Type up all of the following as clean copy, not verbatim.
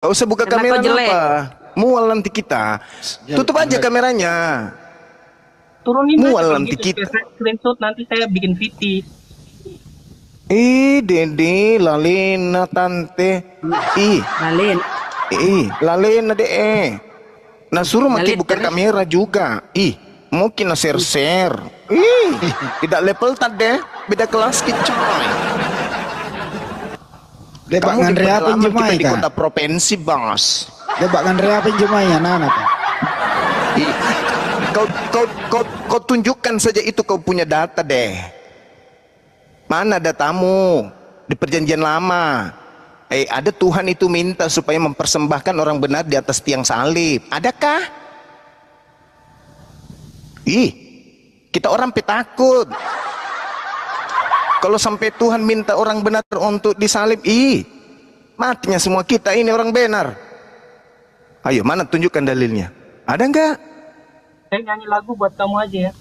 Gak usah buka Karena kamera kau jelek. apa. Mual nanti kita. Tutup aja kameranya. Turunin aja Mual kalau nanti gitu. kita. Saya screenshot nanti saya bikin VT. Dede, lalena tante. Lalin. Lalena deh. Nah suruh maki Lalit buka terus. kamera juga. Mungkin share-share. Tidak level tadi. Beda kelas coy. Lebak Kamu di ngandre apa pedalaman, kita Jemai di kah? kota provinsi, bos. Lebak ngandre apa Jemai ya nana kah? Ih, kau tunjukkan saja itu kau punya data deh. Mana datamu di perjanjian lama? Ada Tuhan itu minta supaya mempersembahkan orang benar di atas tiang salib. Adakah? Kita orang takut. Kalau sampai Tuhan minta orang benar untuk disalib, matinya semua kita ini orang benar. Ayo, mana tunjukkan dalilnya? Ada enggak? Saya nyanyi lagu buat kamu aja ya.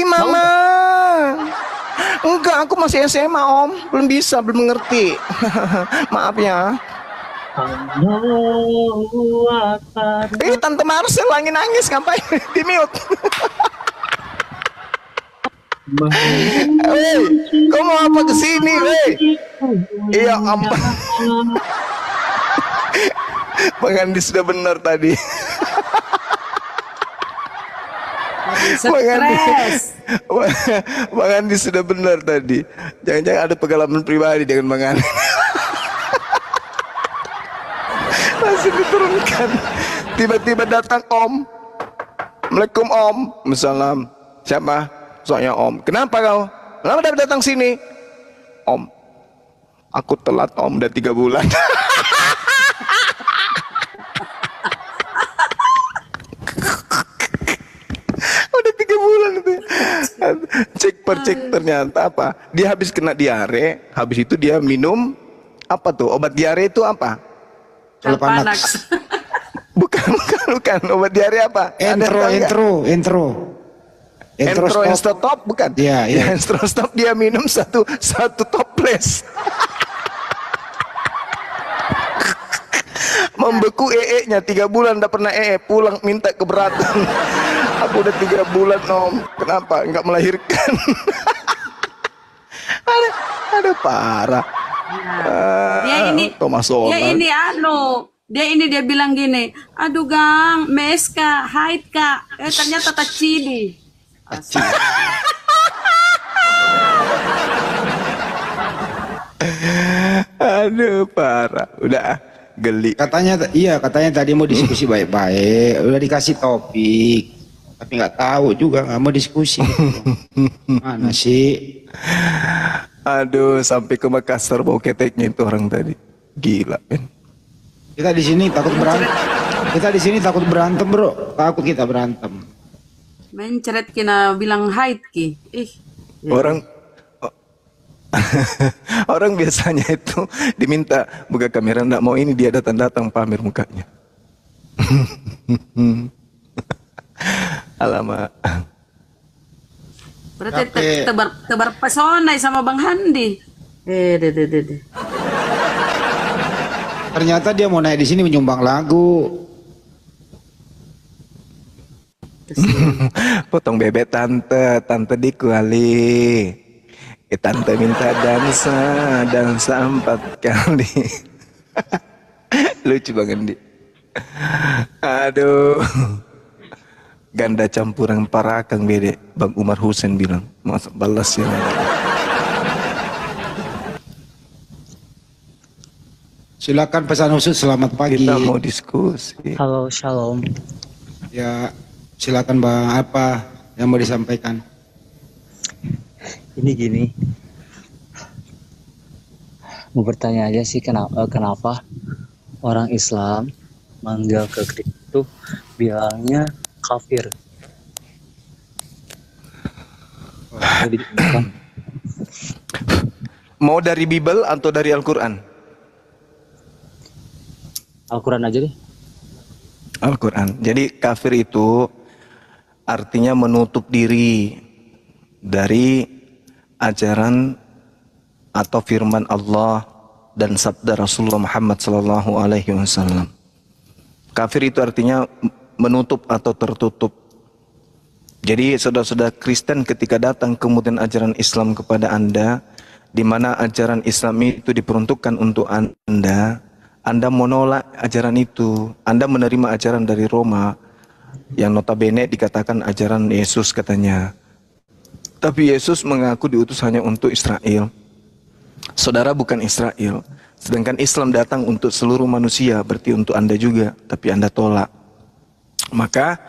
Mama. Enggak, aku masih SMA, Om. Belum bisa, belum mengerti. Maaf ya. Tante Marcel lagi nangis, ngapain? Di mute. Kau mau apa kesini, Iya, ampun. Bang Andi sudah benar tadi. Bang Andi sudah benar tadi. Jangan-jangan ada pengalaman pribadi dengan Bang Andi. Langsung diturunkan. Tiba-tiba datang Om. Assalamualaikum Om. Assalam. Siapa? Soalnya Om. Kenapa kau? Kenapa datang sini? Om, aku telat Om, udah 3 bulan. Udah 3 bulan itu. Cek ternyata apa? Dia habis kena diare, habis itu dia minum apa tuh? Obat diare itu apa? Kalpanax. Bukan. Obat diare apa? Entro stop bukan? Iya. Entro stop dia minum satu toples. Membeku nya 3 bulan udah pernah pulang minta keberatan. Aku udah 3 bulan Om, kenapa nggak melahirkan? ada parah. Dia bilang gini, aduh Gang, mes kak, haid kak, ternyata tacili. Aduh parah, udah geli. Katanya tadi mau diskusi baik-baik, udah dikasih topik, tapi nggak tahu juga, nggak mau diskusi. Mana sih? Aduh, sampai ke Makassar bau keteknya itu orang tadi, gila kan? Kita di sini takut berantem bro, takut kita berantem. Mencret kina bilang haid ki. Orang biasanya itu diminta buka kamera, nggak mau, ini dia datang pamer mukanya. Alamak. Berarti tebar pesona sama Bang Handi. Ternyata dia mau naik di sini menyumbang lagu. Potong bebek tante dikuali. Tante minta dansa 4 kali. Lucu banget di. Aduh. Ganda campuran parakang bede. Bang Umar Husain bilang, masa balas ya. Silakan pesan khusus, selamat pagi. Kita mau diskusi. Halo, shalom. Ya, silakan Bang, apa yang mau disampaikan? Ini gini, mau bertanya aja sih kenapa orang Islam manggil ke Kristen itu bilangnya kafir. Mau dari Bible atau dari Al-Quran? Al-Quran aja deh. Al-Quran. Jadi kafir itu artinya menutup diri dari ajaran atau firman Allah dan sabda Rasulullah Muhammad sallallahu alaihi wasallam. Kafir itu artinya menutup atau tertutup. Jadi saudara-saudara Kristen ketika datang kemudian ajaran Islam kepada Anda, di mana ajaran Islam itu diperuntukkan untuk Anda menolak ajaran itu. Anda menerima ajaran dari Roma yang notabene dikatakan ajaran Yesus katanya. Tapi Yesus mengaku diutus hanya untuk Israel. Saudara bukan Israel. Sedangkan Islam datang untuk seluruh manusia, berarti untuk Anda juga, tapi Anda tolak. Maka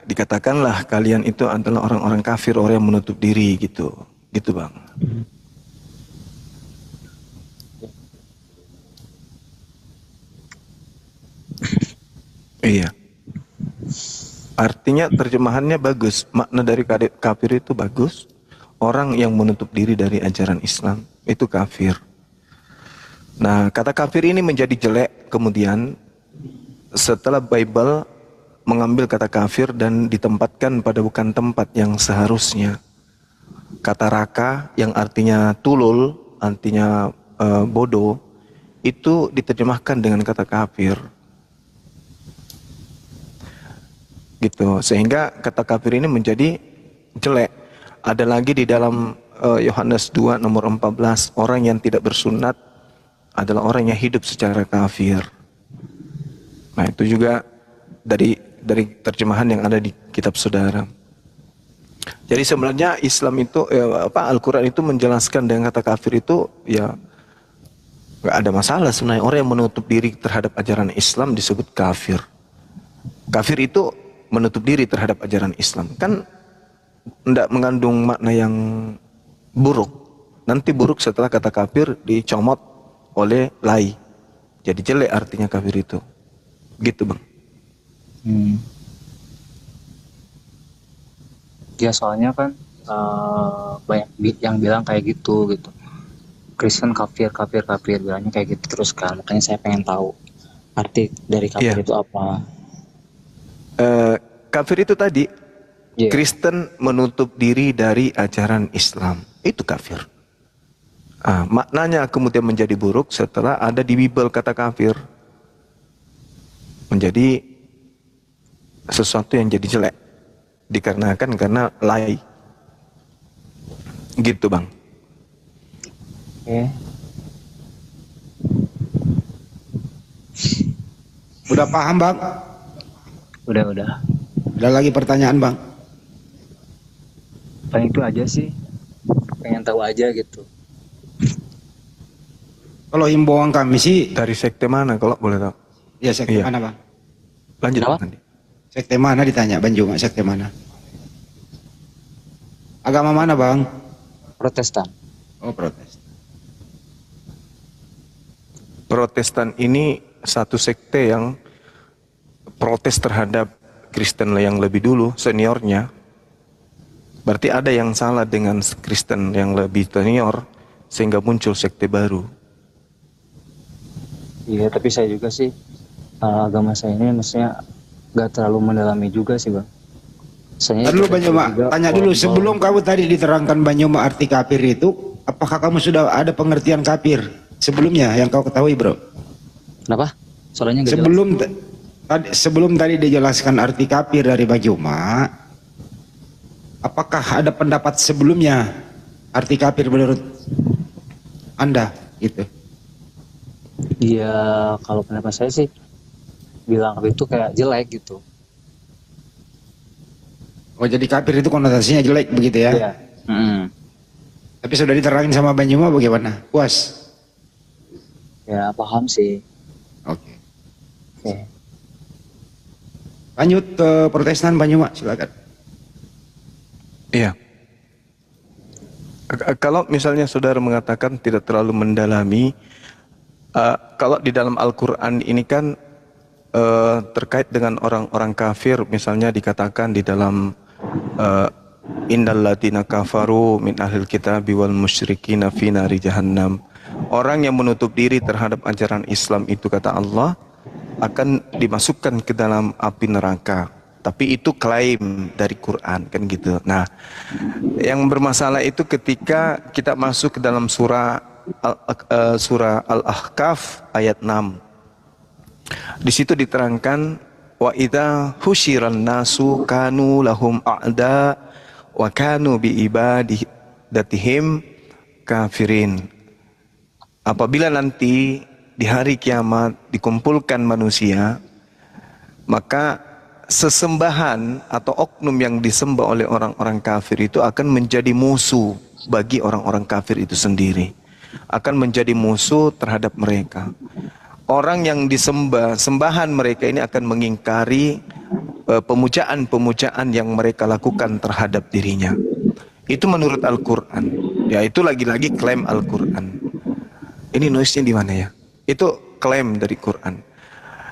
dikatakanlah kalian itu adalah orang-orang kafir, orang yang menutup diri gitu. Gitu, Bang. Iya. Artinya terjemahannya bagus, makna dari kafir itu bagus. Orang yang menutup diri dari ajaran Islam itu kafir. Nah, kata kafir ini menjadi jelek kemudian setelah Bible mengambil kata kafir dan ditempatkan pada bukan tempat yang seharusnya. Kata raka yang artinya tulul, artinya bodoh, itu diterjemahkan dengan kata kafir. Gitu, sehingga kata kafir ini menjadi jelek. Ada lagi di dalam Yohanes 2 nomor 14, orang yang tidak bersunat adalah orang yang hidup secara kafir. Nah, itu juga dari terjemahan yang ada di kitab saudara. Jadi sebenarnya Islam itu Al-Quran itu menjelaskan dengan kata kafir itu ya nggak ada masalah sebenarnya. Orang yang menutup diri terhadap ajaran Islam disebut kafir. Kafir itu menutup diri terhadap ajaran Islam. Kan tidak mengandung makna yang buruk. Nanti buruk setelah kata kafir dicomot oleh lai. Jadi jelek artinya kafir itu. Gitu, Bang. Ya soalnya kan banyak yang bilang kayak gitu. Kristen kafir bilangnya kayak gitu terus kan. Makanya saya pengen tahu arti dari kafir itu apa. Kafir itu tadi Kristen menutup diri dari ajaran Islam. Itu kafir. Maknanya kemudian menjadi buruk setelah ada di Bible kata kafir. Menjadi sesuatu yang jadi jelek. Dikarenakan karena lai. Gitu, Bang. Oke. Udah paham, Bang? Udah. Ada lagi pertanyaan, Bang? Paling itu aja sih. Pengen tahu aja gitu. Kalau himbauan kami sih Dari sekte mana kalau boleh tahu? ya sekte Iya. mana, Bang? Lanjut Kenapa? nanti. Sekte mana ditanya Banjuma, sekte mana? Agama mana, Bang? Protestan. Oh, Protestan. Protestan ini satu sekte yang protes terhadap Kristen yang lebih dulu, seniornya. Berarti ada yang salah dengan Kristen yang lebih senior, sehingga muncul sekte baru. Iya, tapi saya juga sih agama saya ini maksudnya gak terlalu mendalami juga sih, Bang. Saya Dulu Banyuma, tanya dulu sebelum kamu tadi diterangkan Banyuma arti kafir itu, apakah kamu sudah ada pengertian kafir sebelumnya yang kau ketahui, Bro? Kenapa? Soalnya gak jelas. Sebelum tadi dijelaskan arti kafir dari Banyuma, apakah ada pendapat sebelumnya arti kafir menurut Anda gitu? Iya, kalau pendapat saya sih bilang itu kayak jelek gitu. Oh, jadi kafir itu konotasinya jelek begitu ya? Iya. Tapi sudah diterangin sama Banyuma bagaimana? Puas? Ya paham sih. Oke. Oke. Lanjut ke Protestan Banyuma, silakan. Iya. Kalau misalnya saudara mengatakan tidak terlalu mendalami, kalau di dalam Al-Quran ini kan terkait dengan orang-orang kafir, misalnya dikatakan di dalam innal ladzina kafaru min ahlil kitabi wal musyrikina fi nari jahannam. Orang yang menutup diri terhadap ajaran Islam itu kata Allah akan dimasukkan ke dalam api neraka. Tapi itu klaim dari Quran kan gitu. Nah, yang bermasalah itu ketika kita masuk ke dalam surah surah Al-Ahqaf ayat 6. Di situ diterangkan wa idza husyiran nasu kanu lahum a'da wa kanu bi ibadatihim kafirin. Apabila nanti di hari kiamat dikumpulkan manusia, maka sesembahan atau oknum yang disembah oleh orang-orang kafir itu akan menjadi musuh bagi orang-orang kafir itu sendiri. Akan menjadi musuh terhadap mereka. Orang yang disembah, sembahan mereka ini akan mengingkari pemujaan-pemujaan yang mereka lakukan terhadap dirinya. Itu menurut Al-Quran. Ya, itu lagi-lagi klaim Al-Quran. Ini noise-nya di mana ya? Itu klaim dari Quran.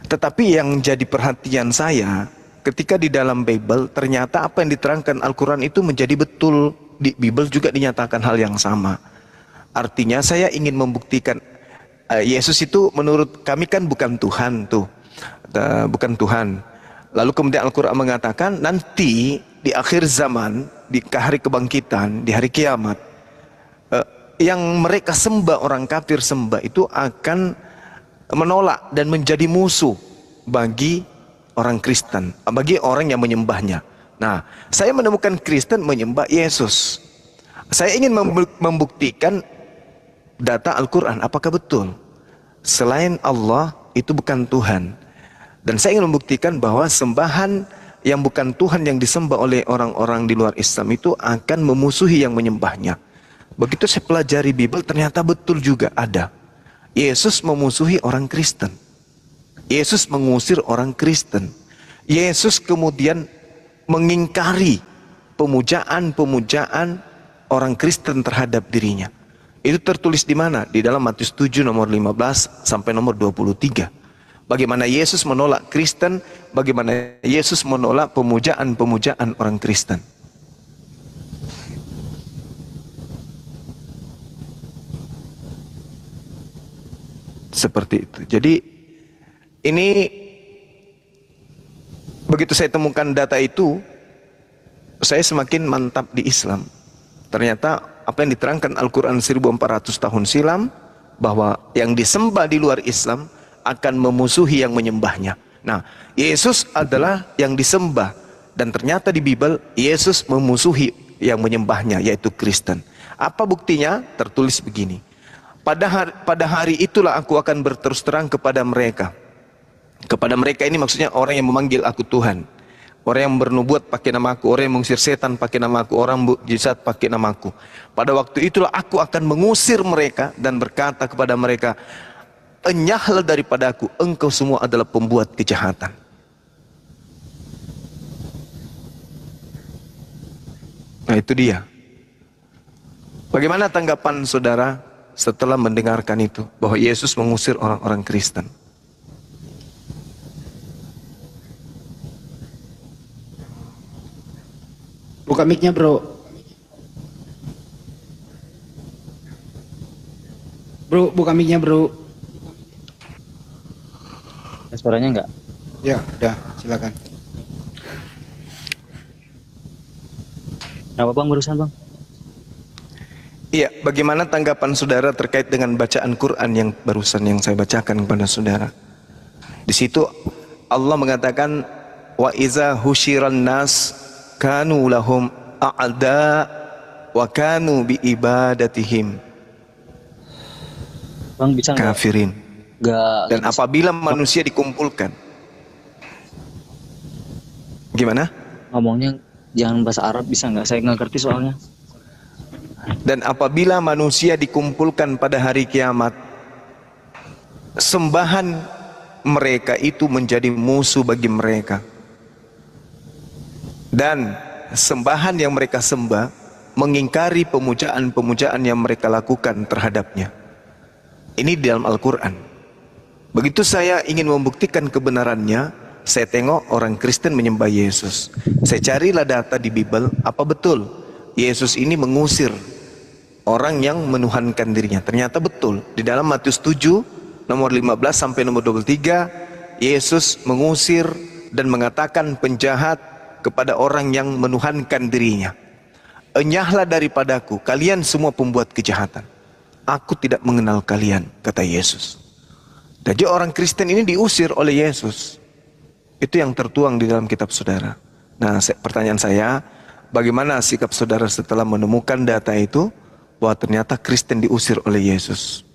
Tetapi yang jadi perhatian saya, ketika di dalam Bible, ternyata apa yang diterangkan Al-Quran itu menjadi betul. Di Bible juga dinyatakan hal yang sama. Artinya saya ingin membuktikan, Yesus itu menurut kami kan bukan Tuhan tuh. Bukan Tuhan. Lalu kemudian Al-Quran mengatakan, nanti di akhir zaman, di hari kebangkitan, di hari kiamat, yang mereka sembah, orang kafir sembah itu akan menolak dan menjadi musuh bagi orang Kristen, bagi orang yang menyembahnya. Nah, saya menemukan Kristen menyembah Yesus. Saya ingin membuktikan data Al-Quran, apakah betul selain Allah itu bukan Tuhan. Dan saya ingin membuktikan bahwa sembahan yang bukan Tuhan yang disembah oleh orang-orang di luar Islam itu akan memusuhi yang menyembahnya. Begitu saya pelajari Bible, ternyata betul juga ada. Yesus memusuhi orang Kristen. Yesus mengusir orang Kristen. Yesus kemudian mengingkari pemujaan-pemujaan orang Kristen terhadap dirinya. Itu tertulis di mana? Di dalam Matius 7 nomor 15 sampai nomor 23. Bagaimana Yesus menolak Kristen, bagaimana Yesus menolak pemujaan-pemujaan orang Kristen. Seperti itu. Jadi ini begitu saya temukan data itu, saya semakin mantap di Islam. Ternyata apa yang diterangkan Al-Quran 1400 tahun silam, bahwa yang disembah di luar Islam akan memusuhi yang menyembahnya. Nah, Yesus adalah yang disembah, dan ternyata di Bible Yesus memusuhi yang menyembahnya, yaitu Kristen. Apa buktinya? Tertulis begini. Pada hari itulah aku akan berterus terang kepada mereka. Kepada mereka ini maksudnya orang yang memanggil aku Tuhan, orang yang bernubuat pakai namaku, orang yang mengusir setan pakai namaku, orang mukjizat pakai namaku. Pada waktu itulah aku akan mengusir mereka dan berkata kepada mereka, enyahlah daripada aku, engkau semua adalah pembuat kejahatan. Nah, itu dia. Bagaimana tanggapan saudara setelah mendengarkan itu, bahwa Yesus mengusir orang-orang Kristen? Buka mic-nya, bro. Bro, buka mic-nya, bro. Suaranya enggak? Ya, udah, silakan. Kenapa bang barusan bang? Iya, bagaimana tanggapan saudara terkait dengan bacaan Quran yang barusan yang saya bacakan kepada saudara? Di situ Allah mengatakan, wa iza husyiran nas kanu lahum a'da wa kanu bi ibadatihim Bang bisa nggak? kafirin. Dan apabila manusia dikumpulkan, gimana? Ngomongnya jangan bahasa Arab, bisa nggak? Saya nggak ngerti soalnya. Dan apabila manusia dikumpulkan pada hari kiamat, sembahan mereka itu menjadi musuh bagi mereka. Dan sembahan yang mereka sembah mengingkari pemujaan-pemujaan yang mereka lakukan terhadapnya. Ini di dalam Al-Quran. Begitu saya ingin membuktikan kebenarannya, saya tengok orang Kristen menyembah Yesus. Saya carilah data di Bible, apa betul Yesus ini mengusir orang yang menuhankan dirinya. Ternyata betul. Di dalam Matius 7 nomor 15 sampai nomor 23, Yesus mengusir dan mengatakan penjahat kepada orang yang menuhankan dirinya. Enyahlah daripadaku, kalian semua pembuat kejahatan. aku tidak mengenal kalian, kata Yesus. Jadi orang Kristen ini diusir oleh Yesus. Itu yang tertuang di dalam kitab saudara. Nah, pertanyaan saya, bagaimana sikap saudara setelah menemukan data itu, bahwa ternyata Kristen diusir oleh Yesus?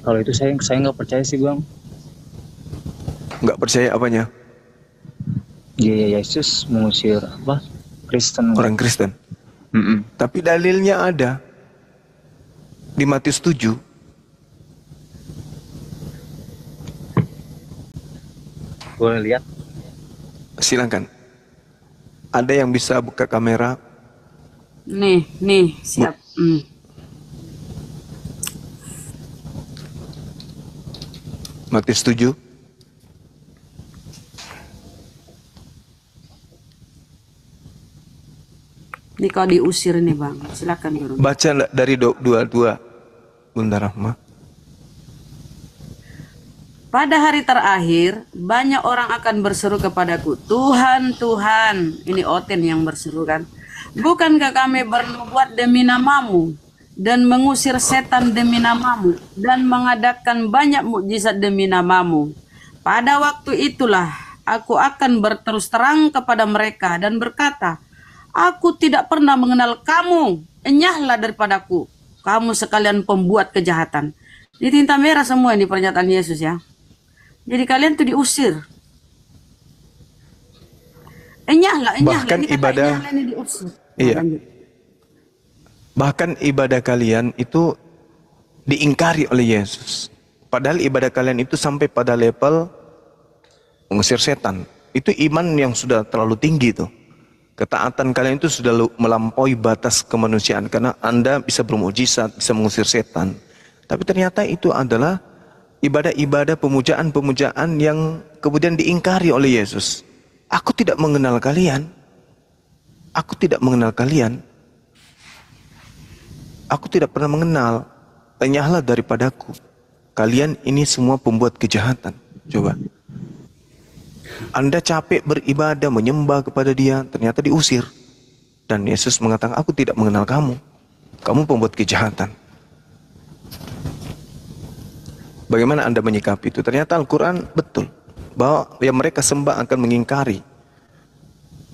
Kalau itu saya nggak percaya sih bang. Nggak percaya apanya? Iya, Yesus mengusir apa? Kristen. Orang Kristen. Tapi dalilnya ada di Matius 7. Boleh lihat? Silakan. Ada yang bisa buka kamera? Nih, siap. Matius 7. Ini kau diusir nih bang, silakan Guru. Baca dari 22, Bunda Rahma. Pada hari terakhir, banyak orang akan berseru kepadaku, Tuhan, Tuhan. Ini Oten yang berseru kan. Bukankah kami bernubuat demi namamu, dan mengusir setan demi namamu, dan mengadakan banyak mukjizat demi namamu. Pada waktu itulah, aku akan berterus terang kepada mereka dan berkata, aku tidak pernah mengenal kamu, enyahlah daripadaku, kamu sekalian pembuat kejahatan. Di tinta merah semua ini pernyataan Yesus ya. Jadi kalian tuh diusir. Enyahlah. Bahkan ini kata ibadah, enyahlah ini diusir. iya. Lanjut. Bahkan ibadah kalian itu diingkari oleh Yesus. Padahal ibadah kalian itu sampai pada level mengusir setan. Itu iman yang sudah terlalu tinggi tuh. Ketaatan kalian itu sudah melampaui batas kemanusiaan. Karena Anda bisa bermujizat, bisa mengusir setan. Tapi ternyata itu adalah ibadah-ibadah pemujaan-pemujaan yang kemudian diingkari oleh Yesus. Aku tidak mengenal kalian. Aku tidak mengenal kalian. Aku tidak pernah mengenal. Enyahlah daripadaku. Kalian ini semua pembuat kejahatan. Coba. Anda capek beribadah, menyembah kepada Dia, ternyata diusir. Dan Yesus mengatakan, aku tidak mengenal kamu. Kamu pembuat kejahatan. Bagaimana Anda menyikapi itu? Ternyata Al-Quran betul. Bahwa yang mereka sembah akan mengingkari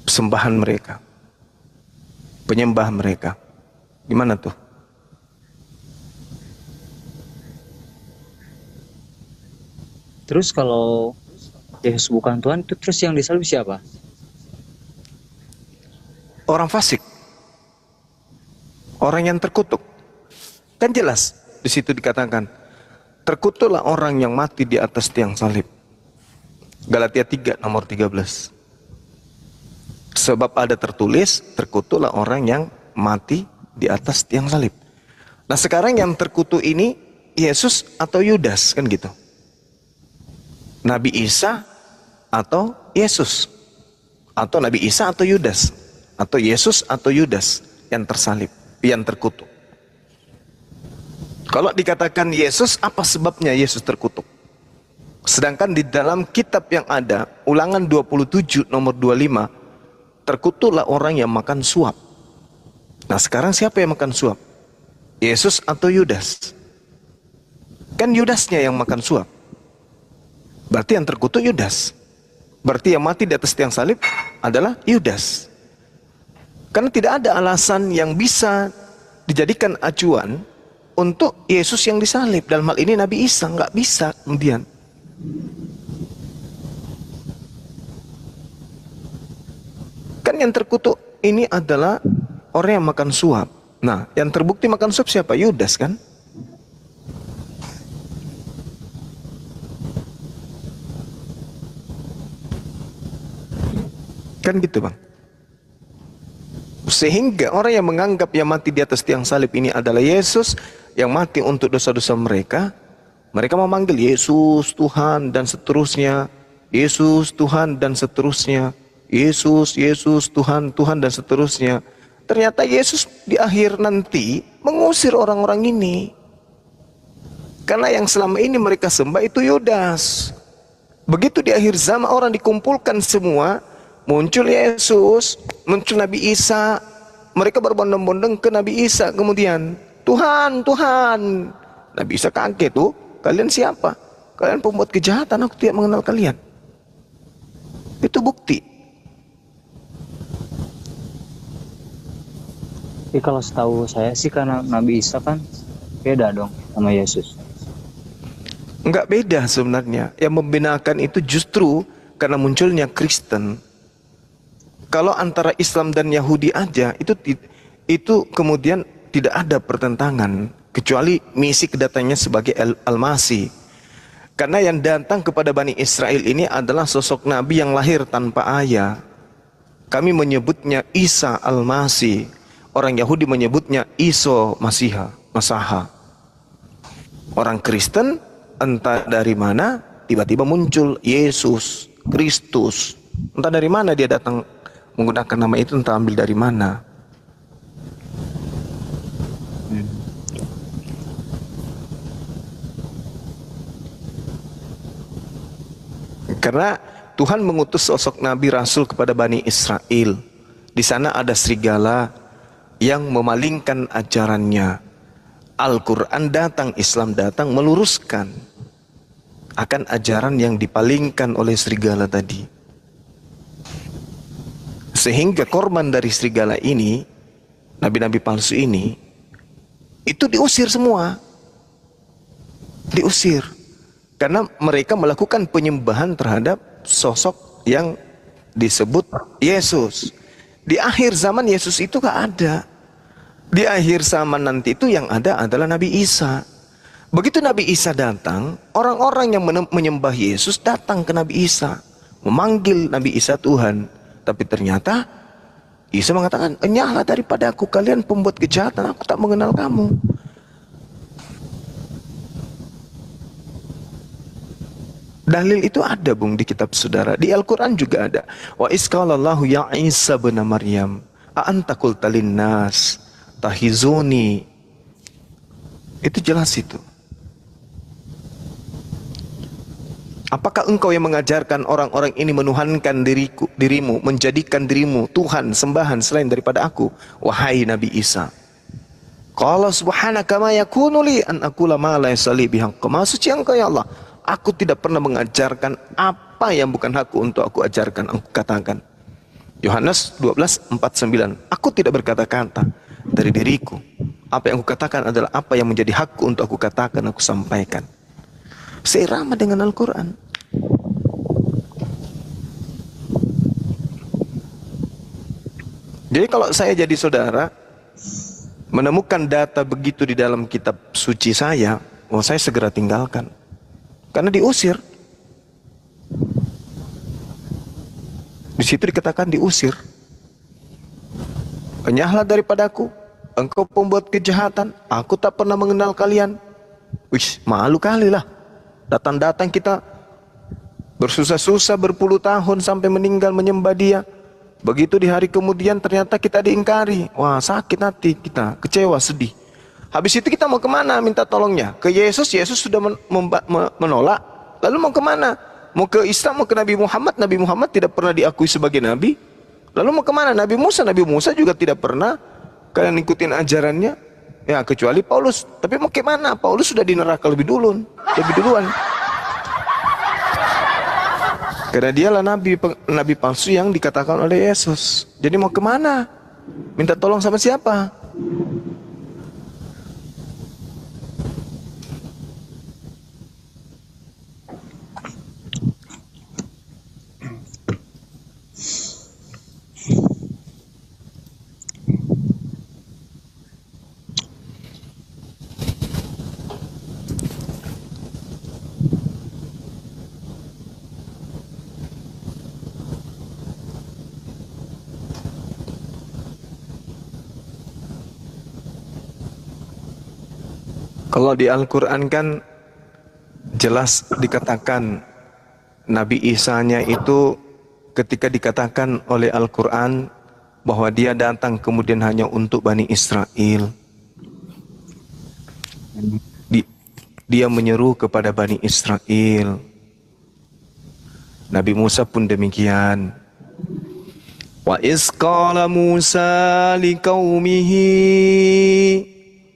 sembahan mereka. Penyembah mereka. Gimana tuh? Terus kalau Yesus bukan Tuhan, itu terus yang disalib siapa? Orang fasik. Orang yang terkutuk. Kan jelas di situ dikatakan, terkutuklah orang yang mati di atas tiang salib. Galatia 3 nomor 13. Sebab ada tertulis, terkutuklah orang yang mati di atas tiang salib. Nah sekarang yang terkutuk ini Yesus atau Yudas, kan gitu. Nabi Isa atau Yesus, atau Nabi Isa atau Yudas, atau Yesus atau Yudas yang tersalib, yang terkutuk. Kalau dikatakan Yesus, apa sebabnya Yesus terkutuk? Sedangkan di dalam kitab yang ada, Ulangan 27 nomor 25, terkutuklah orang yang makan suap. Nah sekarang siapa yang makan suap? Yesus atau Yudas? Kan Yudasnya yang makan suap. Berarti yang terkutuk Yudas. Berarti yang mati di atas tiang salib adalah Yudas. Karena tidak ada alasan yang bisa dijadikan acuan untuk Yesus yang disalib. Dalam hal ini Nabi Isa nggak bisa kemudian. Kan yang terkutuk ini adalah orang yang makan suap. Nah, yang terbukti makan suap siapa? Yudas kan? Kan gitu bang. Sehingga orang yang menganggap yang mati di atas tiang salib ini adalah Yesus yang mati untuk dosa-dosa mereka, mereka memanggil Yesus Tuhan dan seterusnya, Yesus Tuhan dan seterusnya, Yesus, Yesus Tuhan, Tuhan dan seterusnya. Ternyata Yesus di akhir nanti mengusir orang-orang ini. Karena yang selama ini mereka sembah itu Yudas. Begitu di akhir zaman orang dikumpulkan semua, Muncul Yesus, muncul Nabi Isa. Mereka berbondong-bondong ke Nabi Isa kemudian. Tuhan, Tuhan. Nabi Isa kaget tuh. Kalian siapa? Kalian pembuat kejahatan, aku tidak mengenal kalian. Itu bukti. Tapi kalau setahu saya sih karena Nabi Isa kan beda dong sama Yesus. Enggak beda sebenarnya. Yang membedakan itu justru karena munculnya Kristen. Kalau antara Islam dan Yahudi aja itu kemudian tidak ada pertentangan kecuali misi kedatangannya sebagai Al-Masih. Karena yang datang kepada Bani Israel ini adalah sosok Nabi yang lahir tanpa ayah. Kami menyebutnya Isa Al-Masih. Orang Yahudi menyebutnya Isa Masaha. Orang Kristen entah dari mana tiba-tiba muncul Yesus Kristus. Entah dari mana dia datang menggunakan nama itu, entah ambil dari mana. Karena Tuhan mengutus sosok Nabi Rasul kepada Bani Israel. Di sana ada serigala yang memalingkan ajarannya. Al-Quran datang, Islam datang meluruskan akan ajaran yang dipalingkan oleh serigala tadi. Sehingga korban dari serigala ini, nabi-nabi palsu ini, itu diusir semua. Diusir. Karena mereka melakukan penyembahan terhadap sosok yang disebut Yesus. Di akhir zaman Yesus itu gak ada. Di akhir zaman nanti itu yang ada adalah Nabi Isa. Begitu Nabi Isa datang, orang-orang yang menyembah Yesus datang ke Nabi Isa. Memanggil Nabi Isa Tuhan. Tapi ternyata Isa mengatakan, enyahlah daripada aku, kalian pembuat kejahatan, aku tak mengenal kamu. Dalil itu ada bung di kitab saudara. Di Al-Quran juga ada. Wa isqalallahu ya Isa bin Maryam a anta qulta linnas tahizuni. Itu jelas itu. Apakah engkau yang mengajarkan orang-orang ini menuhankan dirimu, menjadikan dirimu Tuhan, sembahan selain daripada aku? Wahai Nabi Isa. Qala subhanaka ma yakunu li an aqula ma la yasali bihaqq. Maha suci engkau ya Allah. Aku tidak pernah mengajarkan apa yang bukan hakku untuk aku ajarkan, aku katakan. Yohanes 12:49. Aku tidak berkata-kata dari diriku. Apa yang aku katakan adalah apa yang menjadi hakku untuk aku katakan, aku sampaikan. Seirama dengan Al-Quran. Jadi kalau saya jadi saudara menemukan data begitu di dalam kitab suci saya, saya segera tinggalkan. Karena diusir. Di situ dikatakan diusir. Enyahlah daripadaku, engkau pembuat kejahatan, aku tak pernah mengenal kalian. Wih, malu kali lah. Datang-datang kita bersusah-susah berpuluh tahun sampai meninggal menyembah dia. Begitu di hari kemudian ternyata kita diingkari. Wah, sakit hati kita, kecewa, sedih. Habis itu kita mau kemana minta tolongnya? Ke Yesus, Yesus sudah menolak. Lalu mau kemana? Mau ke Islam, mau ke Nabi Muhammad. Nabi Muhammad tidak pernah diakui sebagai Nabi. Lalu mau kemana? Nabi Musa juga tidak pernah kalian ikutin ajarannya. Ya kecuali Paulus. Tapi mau kemana? Paulus sudah di neraka lebih duluan. Karena dialah nabi palsu yang dikatakan oleh Yesus. Jadi mau kemana? Minta tolong sama siapa? Kalau di Al-Quran kan jelas dikatakan Nabi Isa-nya itu ketika dikatakan oleh Al-Quran bahwa dia datang kemudian hanya untuk Bani Israel. Dia menyeru kepada Bani Israel. Nabi Musa pun demikian. Wa iz qala Musa liqaumihi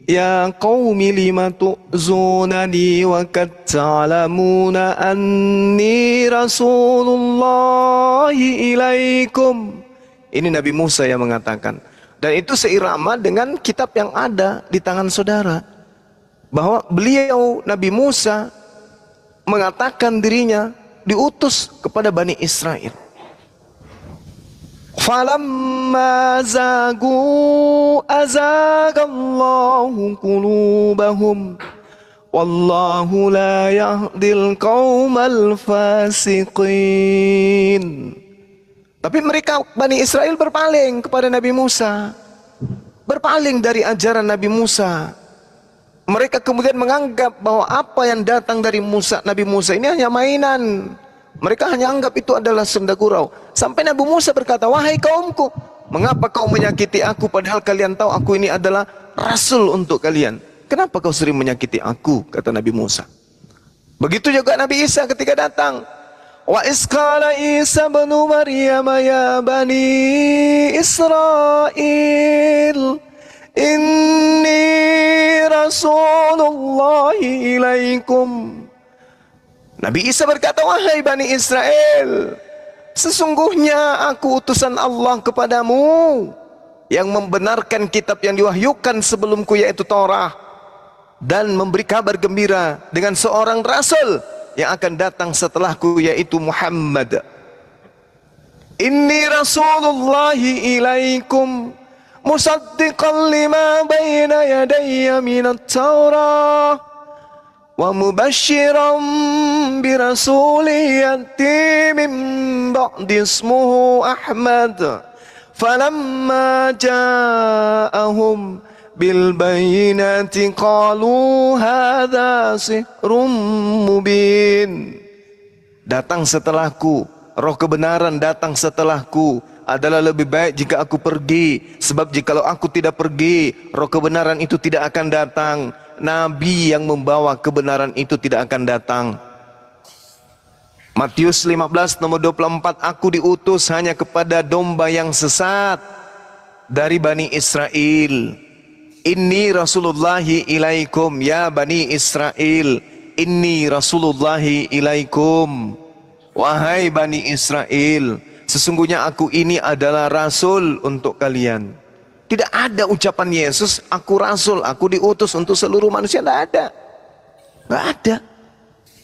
ya qaumi lima tu'zunani wa qad ta'lamuna anni rasulullahi ilaikum. Ini Nabi Musa yang mengatakan. Dan itu seirama dengan kitab yang ada di tangan saudara. Bahwa beliau Nabi Musa mengatakan dirinya diutus kepada Bani Israel. Falamma zagu azagallahu qulubahum wallahu la yahdil qaumal fasiqin. Tapi mereka Bani Israel berpaling kepada Nabi Musa, berpaling dari ajaran Nabi Musa. Mereka kemudian menganggap bahwa apa yang datang dari Nabi Musa ini hanya mainan. Mereka hanya anggap itu adalah senda gurau. Sampai Nabi Musa berkata, wahai kaumku, mengapa kau menyakiti aku padahal kalian tahu aku ini adalah rasul untuk kalian? Kenapa kau sering menyakiti aku? Kata Nabi Musa. Begitu juga Nabi Isa ketika datang. Wa isqala Isa bin Maryam ya bani Israel inni rasulullahi ilaikum. Nabi Isa berkata, wahai Bani Israel, sesungguhnya aku utusan Allah kepadamu yang membenarkan kitab yang diwahyukan sebelumku yaitu Taurat dan memberi kabar gembira dengan seorang rasul yang akan datang setelahku yaitu Muhammad. Inni rasulullahi ilaikum musaddiqan lima baina yadayya minat Taurat wa mubashiran birasuli yati min ba'di ismuhu Ahmad falamma ja'ahum bil bayyinati qalu hadza sihrun mubin. Datang setelahku, roh kebenaran datang setelahku, adalah lebih baik jika aku pergi, sebab jikalau aku tidak pergi, roh kebenaran itu tidak akan datang. Nabi yang membawa kebenaran itu tidak akan datang. Matius 15 nomor 24, aku diutus hanya kepada domba yang sesat dari Bani Israel. Inni rasulullahi ilaikum ya Bani Israel. Inni rasulullahi ilaikum. Wahai Bani Israel, sesungguhnya aku ini adalah rasul untuk kalian. Tidak ada ucapan Yesus, aku rasul, aku diutus untuk seluruh manusia. Tidak ada. Tidak ada.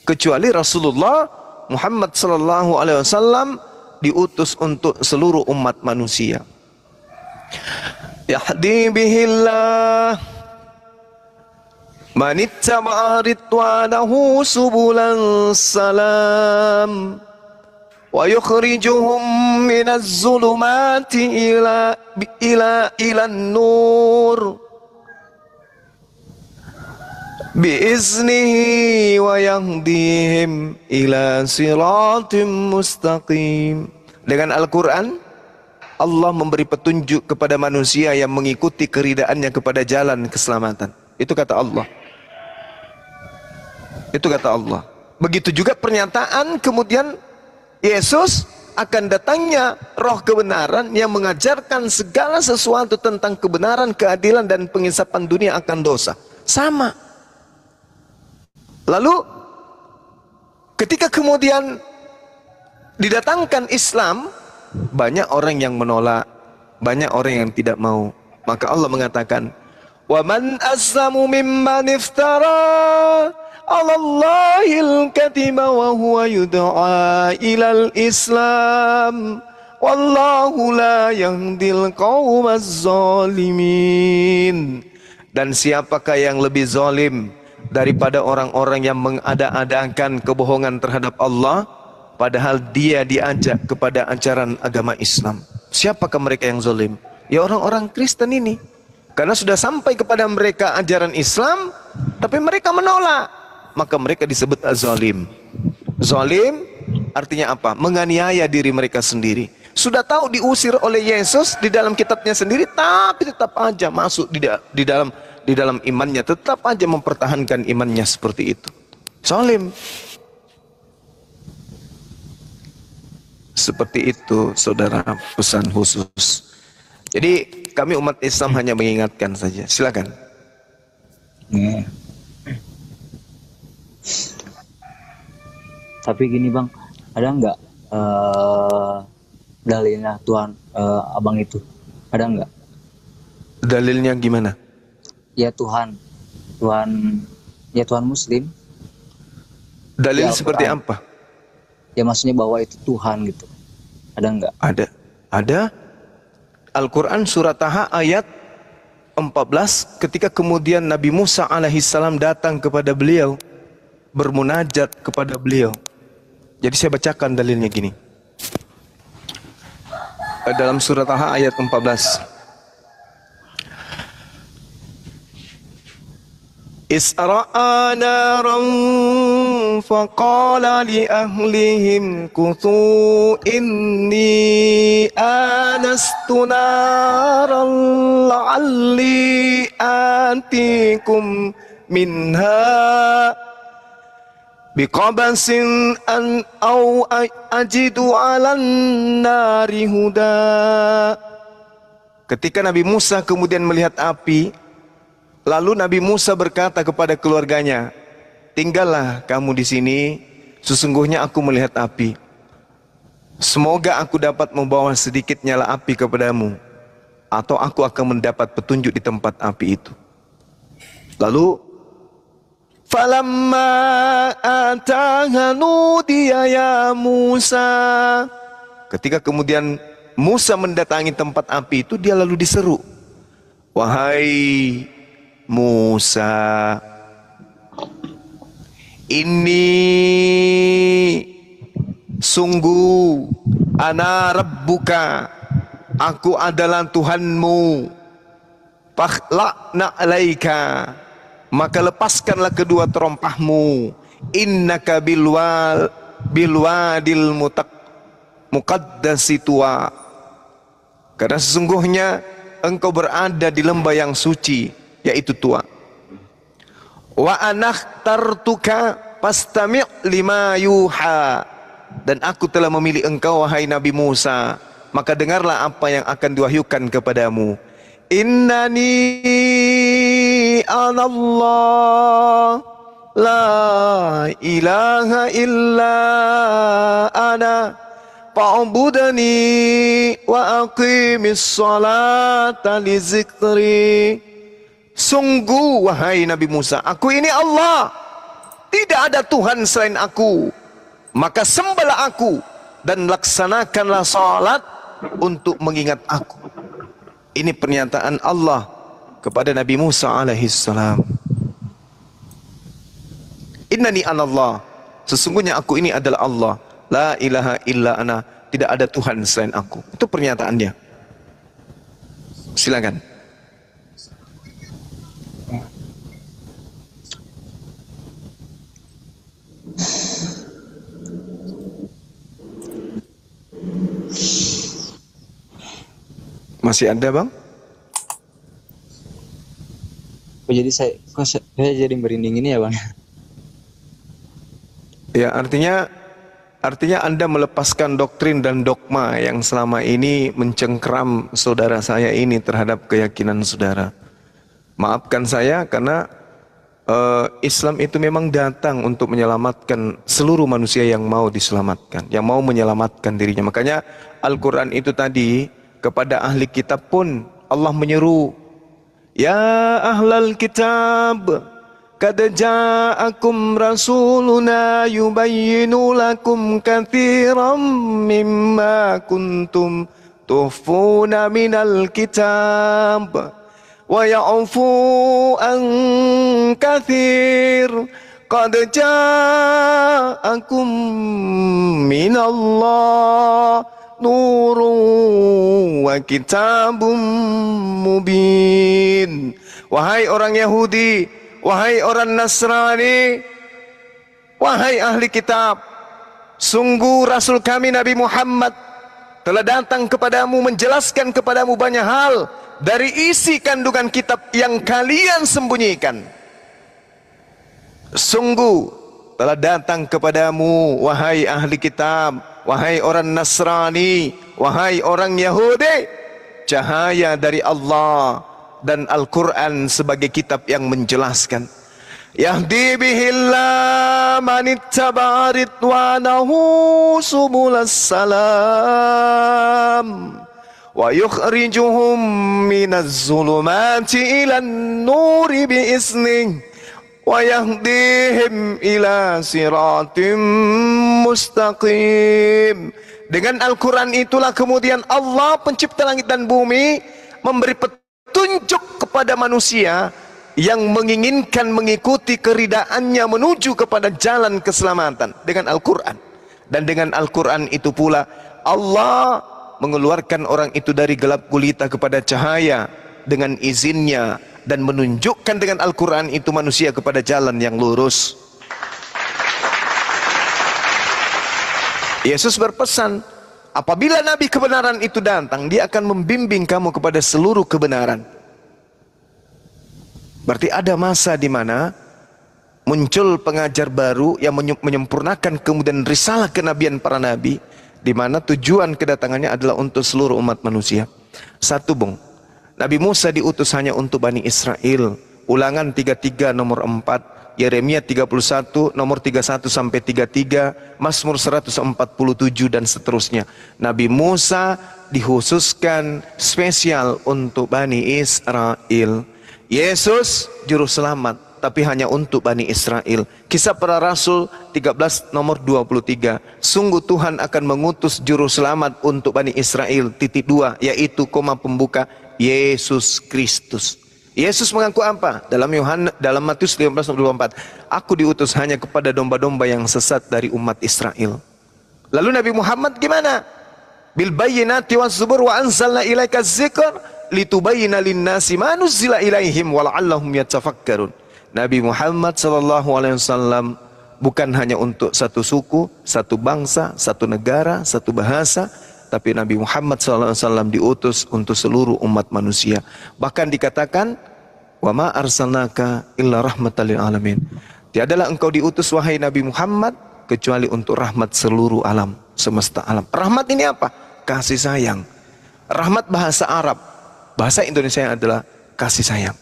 Kecuali Rasulullah Muhammad sallallahu alaihi wasallam diutus untuk seluruh umat manusia. Yahdi bihillah man ittaba'a ridwanahu subulan salam wa yukhrijuhum minaz zulumati ila nur biiznihi wa yahdihim ila siratim mustaqim. Dengan Al-Quran Allah memberi petunjuk kepada manusia yang mengikuti keridaannya kepada jalan keselamatan. Itu kata Allah. Itu kata Allah. Begitu juga pernyataan kemudian Yesus akan datangnya roh kebenaran yang mengajarkan segala sesuatu tentang kebenaran, keadilan dan pengisapan dunia akan dosa. Sama. Lalu ketika kemudian didatangkan Islam, banyak orang yang menolak, banyak orang yang tidak mau. Maka Allah mengatakan, "Wa man azlamu mimman iftara 'ala Allahil kadhiba wa huwa yud'a ilal Islam. Wallahu la yahdil qaumaz zalimin." Dan siapakah yang lebih zalim daripada orang-orang yang mengada-adakan kebohongan terhadap Allah, padahal dia diajak kepada ajaran agama Islam. Siapakah mereka yang zalim? Ya orang-orang Kristen ini. Karena sudah sampai kepada mereka ajaran Islam, tapi mereka menolak, maka mereka disebut zalim. Zalim artinya apa? Menganiaya diri mereka sendiri. Sudah tahu diusir oleh Yesus di dalam kitabnya sendiri, tapi tetap aja masuk di dalam imannya, tetap aja mempertahankan imannya seperti itu. Zalim. Seperti itu, saudara, pesan khusus. Jadi kami umat Islam hanya mengingatkan saja. Silakan. Iya. Tapi gini bang, ada nggak dalilnya Tuhan abang itu? Ada nggak? Dalilnya gimana? Ya Tuhan, ya Tuhan Muslim. Dalil Ya, seperti Al-Quran. apa? Ya maksudnya bahwa itu Tuhan gitu. Ada nggak? Ada. Al-Quran surat Taha ayat 14, ketika kemudian Nabi Musa alaihissalam datang kepada beliau, bermunajat kepada beliau. Jadi saya bacakan dalilnya gini. Dalam surat Taha ayat 14. Isra'a naran faqala li ahlihim kuthu inni anastu naran la'alli atikum minha biqabasin an au ajidu 'alan nari huda. Ketika Nabi Musa kemudian melihat api, lalu Nabi Musa berkata kepada keluarganya, tinggallah kamu di sini, sesungguhnya aku melihat api. Semoga aku dapat membawa sedikit nyala api kepadamu, atau aku akan mendapat petunjuk di tempat api itu. Lalu, falamma ataha nudiya ya Musa. Ketika kemudian Musa mendatangi tempat api itu, dia lalu diseru, wahai Musa, ini sungguh ana rabbuka, aku adalah Tuhanmu, fakhla'na alaika, maka lepaskanlah kedua terompahmu, innaka bilwadil muqaddasi tuwa, karena sesungguhnya engkau berada di lembah yang suci, yaitu tua. Wa anakhtartuka fastami' lima yuha, dan aku telah memilih engkau wahai Nabi Musa, maka dengarlah apa yang akan diwahyukan kepadamu. Innani anallah la ilaha illa ana fa'budani wa aqimis salata li zikri. Sungguh wahai Nabi Musa, aku ini Allah, tidak ada Tuhan selain aku, maka sembahlah aku dan laksanakanlah salat untuk mengingat aku. Ini pernyataan Allah kepada Nabi Musa alaihissalam. Innani anallah, sesungguhnya aku ini adalah Allah, la ilaha illa ana, tidak ada Tuhan selain aku. Itu pernyataannya. Silakan. Masih ada bang? Kok saya jadi merinding ini ya bang? Ya, artinya Anda melepaskan doktrin dan dogma yang selama ini mencengkram saudara saya ini terhadap keyakinan saudara. Maafkan saya karena Islam itu memang datang untuk menyelamatkan seluruh manusia yang mau diselamatkan, yang mau menyelamatkan dirinya. Makanya Al-Quran itu tadi kepada ahli kitab pun Allah menyeru, ya ahlal kitab, qad ja'akum rasuluna yubayyinu lakum katsiran mimma kuntum tukhfuna minal kitab wa ya'fu an katsir qad ja'akum minallah nurun wa kitabum mubin. Wahai orang Yahudi, wahai orang Nasrani, wahai ahli kitab, sungguh Rasul kami Nabi Muhammad telah datang kepadamu menjelaskan kepadamu banyak hal dari isi kandungan kitab yang kalian sembunyikan. Sungguh telah datang kepadamu, wahai ahli kitab, wahai orang Nasrani, wahai orang Yahudi, cahaya dari Allah dan Al-Quran sebagai kitab yang menjelaskan. Yahdi bihillah manittaba'a ridwanahu subulas salam wa yukhrijuhum minaz zulumati ilan nuri biiznih wa yahdihim ila siratim mustaqim. Dengan Al-Quran itulah kemudian Allah pencipta langit dan bumi memberi petunjuk kepada manusia yang menginginkan mengikuti keridaannya menuju kepada jalan keselamatan dengan Al-Quran. Dan dengan Al-Quran itu pula Allah mengeluarkan orang itu dari gelap gulita kepada cahaya dengan izinnya, dan menunjukkan dengan Al-Quran itu manusia kepada jalan yang lurus. Yesus berpesan, apabila Nabi kebenaran itu datang, dia akan membimbing kamu kepada seluruh kebenaran. Berarti ada masa di mana muncul pengajar baru yang menyempurnakan kemudian risalah kenabian para nabi, di mana tujuan kedatangannya adalah untuk seluruh umat manusia. Satu, Bung, Nabi Musa diutus hanya untuk Bani Israel. Ulangan 33 nomor 4, Yeremia 31 nomor 31 sampai 33, Mazmur 147 dan seterusnya. Nabi Musa dikhususkan spesial untuk Bani Israel. Yesus juru selamat, tapi hanya untuk Bani Israel. Kisah para Rasul 13 nomor 23. Sungguh Tuhan akan mengutus juru selamat untuk Bani Israel, titik 2, yaitu koma pembuka, Yesus Kristus. Yesus mengaku apa? Dalam Matius 15:24, aku diutus hanya kepada domba-domba yang sesat dari umat Israel. Lalu Nabi Muhammad gimana? Bil bayyinati waz zubur wa anzalna ilaika dzikr litubayyana lin-nasi ma nuzila ilaihim wa la'allahum yatafakkarun. Nabi Muhammad SAW bukan hanya untuk satu suku, satu bangsa, satu negara, satu bahasa, tapi Nabi Muhammad SAW diutus untuk seluruh umat manusia. Bahkan dikatakan, wa ma arsalnaka illa rahmatan lil alamin. Tiadalah engkau diutus wahai Nabi Muhammad kecuali untuk rahmat seluruh alam, semesta alam. Rahmat ini apa? Kasih sayang. Rahmat bahasa Arab, bahasa Indonesia adalah kasih sayang.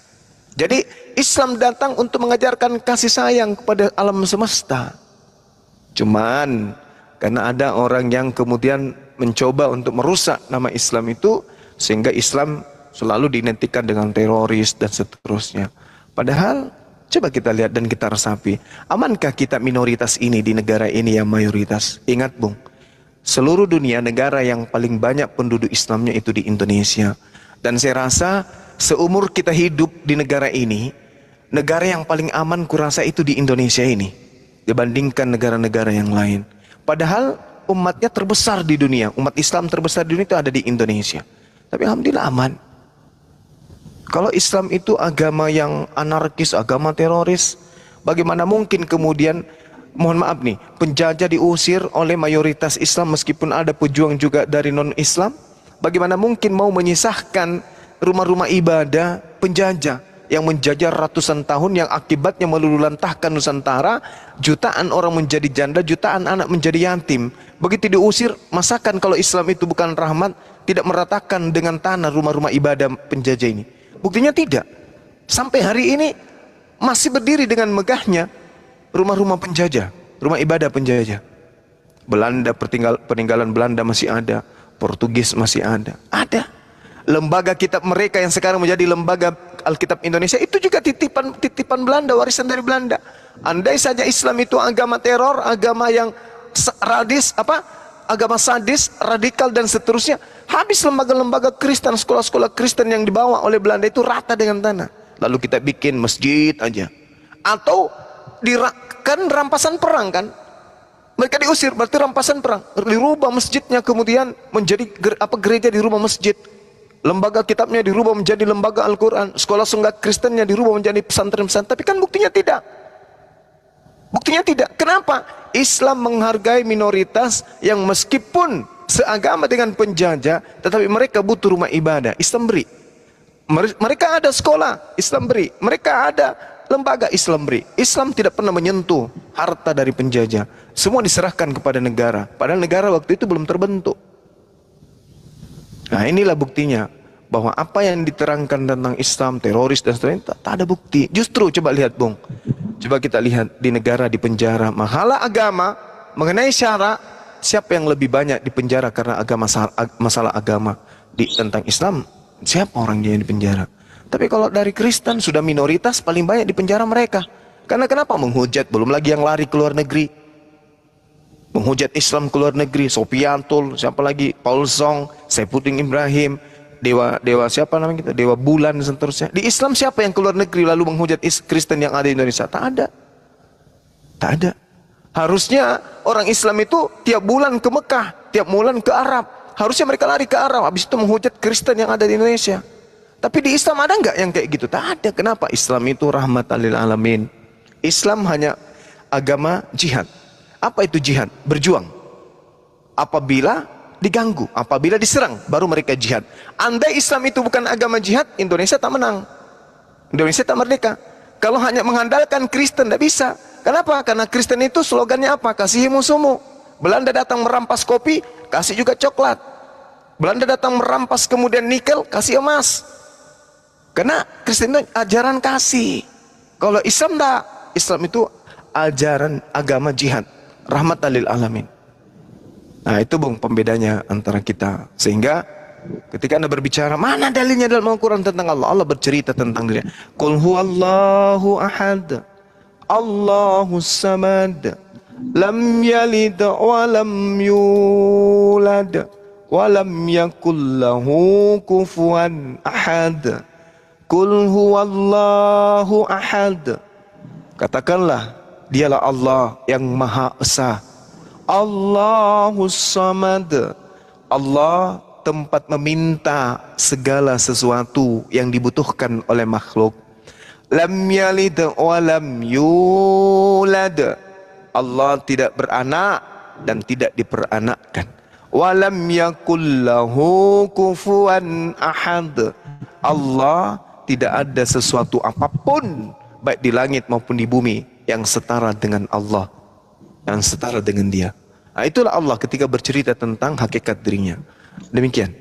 Jadi Islam datang untuk mengajarkan kasih sayang kepada alam semesta. Cuman karena ada orang yang kemudian mencoba untuk merusak nama Islam itu, sehingga Islam selalu diidentikan dengan teroris dan seterusnya. Padahal coba kita lihat dan kita resapi, amankah kita minoritas ini di negara ini yang mayoritas? Ingat, Bung, seluruh dunia negara yang paling banyak penduduk Islamnya itu di Indonesia. Dan saya rasa seumur kita hidup di negara ini, negara yang paling aman kurasa itu di Indonesia ini dibandingkan negara-negara yang lain. Padahal umatnya terbesar di dunia, umat Islam terbesar di dunia itu ada di Indonesia. Tapi alhamdulillah aman. Kalau Islam itu agama yang anarkis, agama teroris, bagaimana mungkin kemudian, mohon maaf nih, penjajah diusir oleh mayoritas Islam meskipun ada pejuang juga dari non-Islam? Bagaimana mungkin mau menyisahkan rumah-rumah ibadah penjajah yang menjajah ratusan tahun, yang akibatnya meluluhlantahkan Nusantara, jutaan orang menjadi janda, jutaan anak menjadi yatim. Begitu diusir, masakan kalau Islam itu bukan rahmat, tidak meratakan dengan tanah rumah-rumah ibadah penjajah ini? Buktinya tidak. Sampai hari ini masih berdiri dengan megahnya rumah-rumah penjajah, rumah ibadah penjajah. Belanda, peninggalan Belanda masih ada, Portugis masih ada. Ada. Lembaga kitab mereka yang sekarang menjadi lembaga Alkitab Indonesia itu juga titipan Belanda, warisan dari Belanda. Andai saja Islam itu agama teror, agama yang agama sadis, radikal dan seterusnya, habis lembaga-lembaga Kristen, sekolah-sekolah Kristen yang dibawa oleh Belanda itu rata dengan tanah. Lalu kita bikin masjid aja. Atau kan rampasan perang kan? Mereka diusir, berarti rampasan perang. Dirubah masjidnya kemudian menjadi gereja di rumah masjid. Lembaga kitabnya dirubah menjadi lembaga Al-Quran. Sekolah sunggah Kristennya dirubah menjadi pesantren-pesantren. Tapi kan buktinya tidak. Buktinya tidak. Kenapa? Islam menghargai minoritas yang meskipun seagama dengan penjajah, tetapi mereka butuh rumah ibadah. Islam beri. Mereka ada sekolah, Islam beri. Mereka ada lembaga Islam beri. Islam tidak pernah menyentuh harta dari penjajah. Semua diserahkan kepada negara. Padahal negara waktu itu belum terbentuk. Nah inilah buktinya bahwa apa yang diterangkan tentang Islam, teroris dan sebagainya tak ada bukti. Justru coba lihat Bung. Coba kita lihat di negara di penjara masalah agama mengenai syarat siapa yang lebih banyak di penjara karena masalah agama tentang Islam. Siapa orang dia yang di penjara? Tapi kalau dari Kristen sudah minoritas, paling banyak di penjara mereka. Karena kenapa? Menghujat, belum lagi yang lari ke luar negeri. Menghujat Islam ke luar negeri, Sopiantul, siapa lagi? Paul Song, Saifuddin Ibrahim, Dewa siapa namanya kita? Dewa Bulan dan seterusnya. Di Islam siapa yang ke luar negeri lalu menghujat Kristen yang ada di Indonesia? Tak ada. Tak ada. Harusnya orang Islam itu tiap bulan ke Mekah, tiap bulan ke Arab. Harusnya mereka lari ke Arab, habis itu menghujat Kristen yang ada di Indonesia. Tapi di Islam ada nggak yang kayak gitu? Tak ada. Kenapa? Islam itu rahmatan lil alamin. Islam hanya agama jihad. Apa itu jihad? Berjuang. Apabila diganggu, apabila diserang, baru mereka jihad. Andai Islam itu bukan agama jihad, Indonesia tak menang. Indonesia tak merdeka. Kalau hanya mengandalkan Kristen, tidak bisa. Kenapa? Karena Kristen itu slogannya apa? Kasihi musuhmu. Belanda datang merampas kopi, kasih juga coklat. Belanda datang merampas kemudian nikel, kasih emas. Karena Kristen itu ajaran kasih. Kalau Islam tak. Islam itu ajaran agama jihad. Rahmatan lil alamin. Nah itu Bung pembedanya antara kita. Sehingga ketika Anda berbicara, mana dalilnya dalam Al-Quran tentang Allah? Allah bercerita tentang dirinya. Qul huwallahu ahad. Allahus samad. Lam yalid wa lam yulad. Wa lam yakul lahu kufuwan ahad. Qul huwallahu ahad. Katakanlah, dialah Allah yang Maha Esa. Allahus samad. Allah tempat meminta segala sesuatu yang dibutuhkan oleh makhluk. Lam yalid wa lam yulad. Allah tidak beranak dan tidak diperanakkan. Wa lam yakul lahu kufuwan ahad. Allah tidak ada sesuatu apapun baik di langit maupun di bumi yang setara dengan Allah, yang setara dengan Dia. Nah, itulah Allah ketika bercerita tentang hakikat dirinya. Demikian.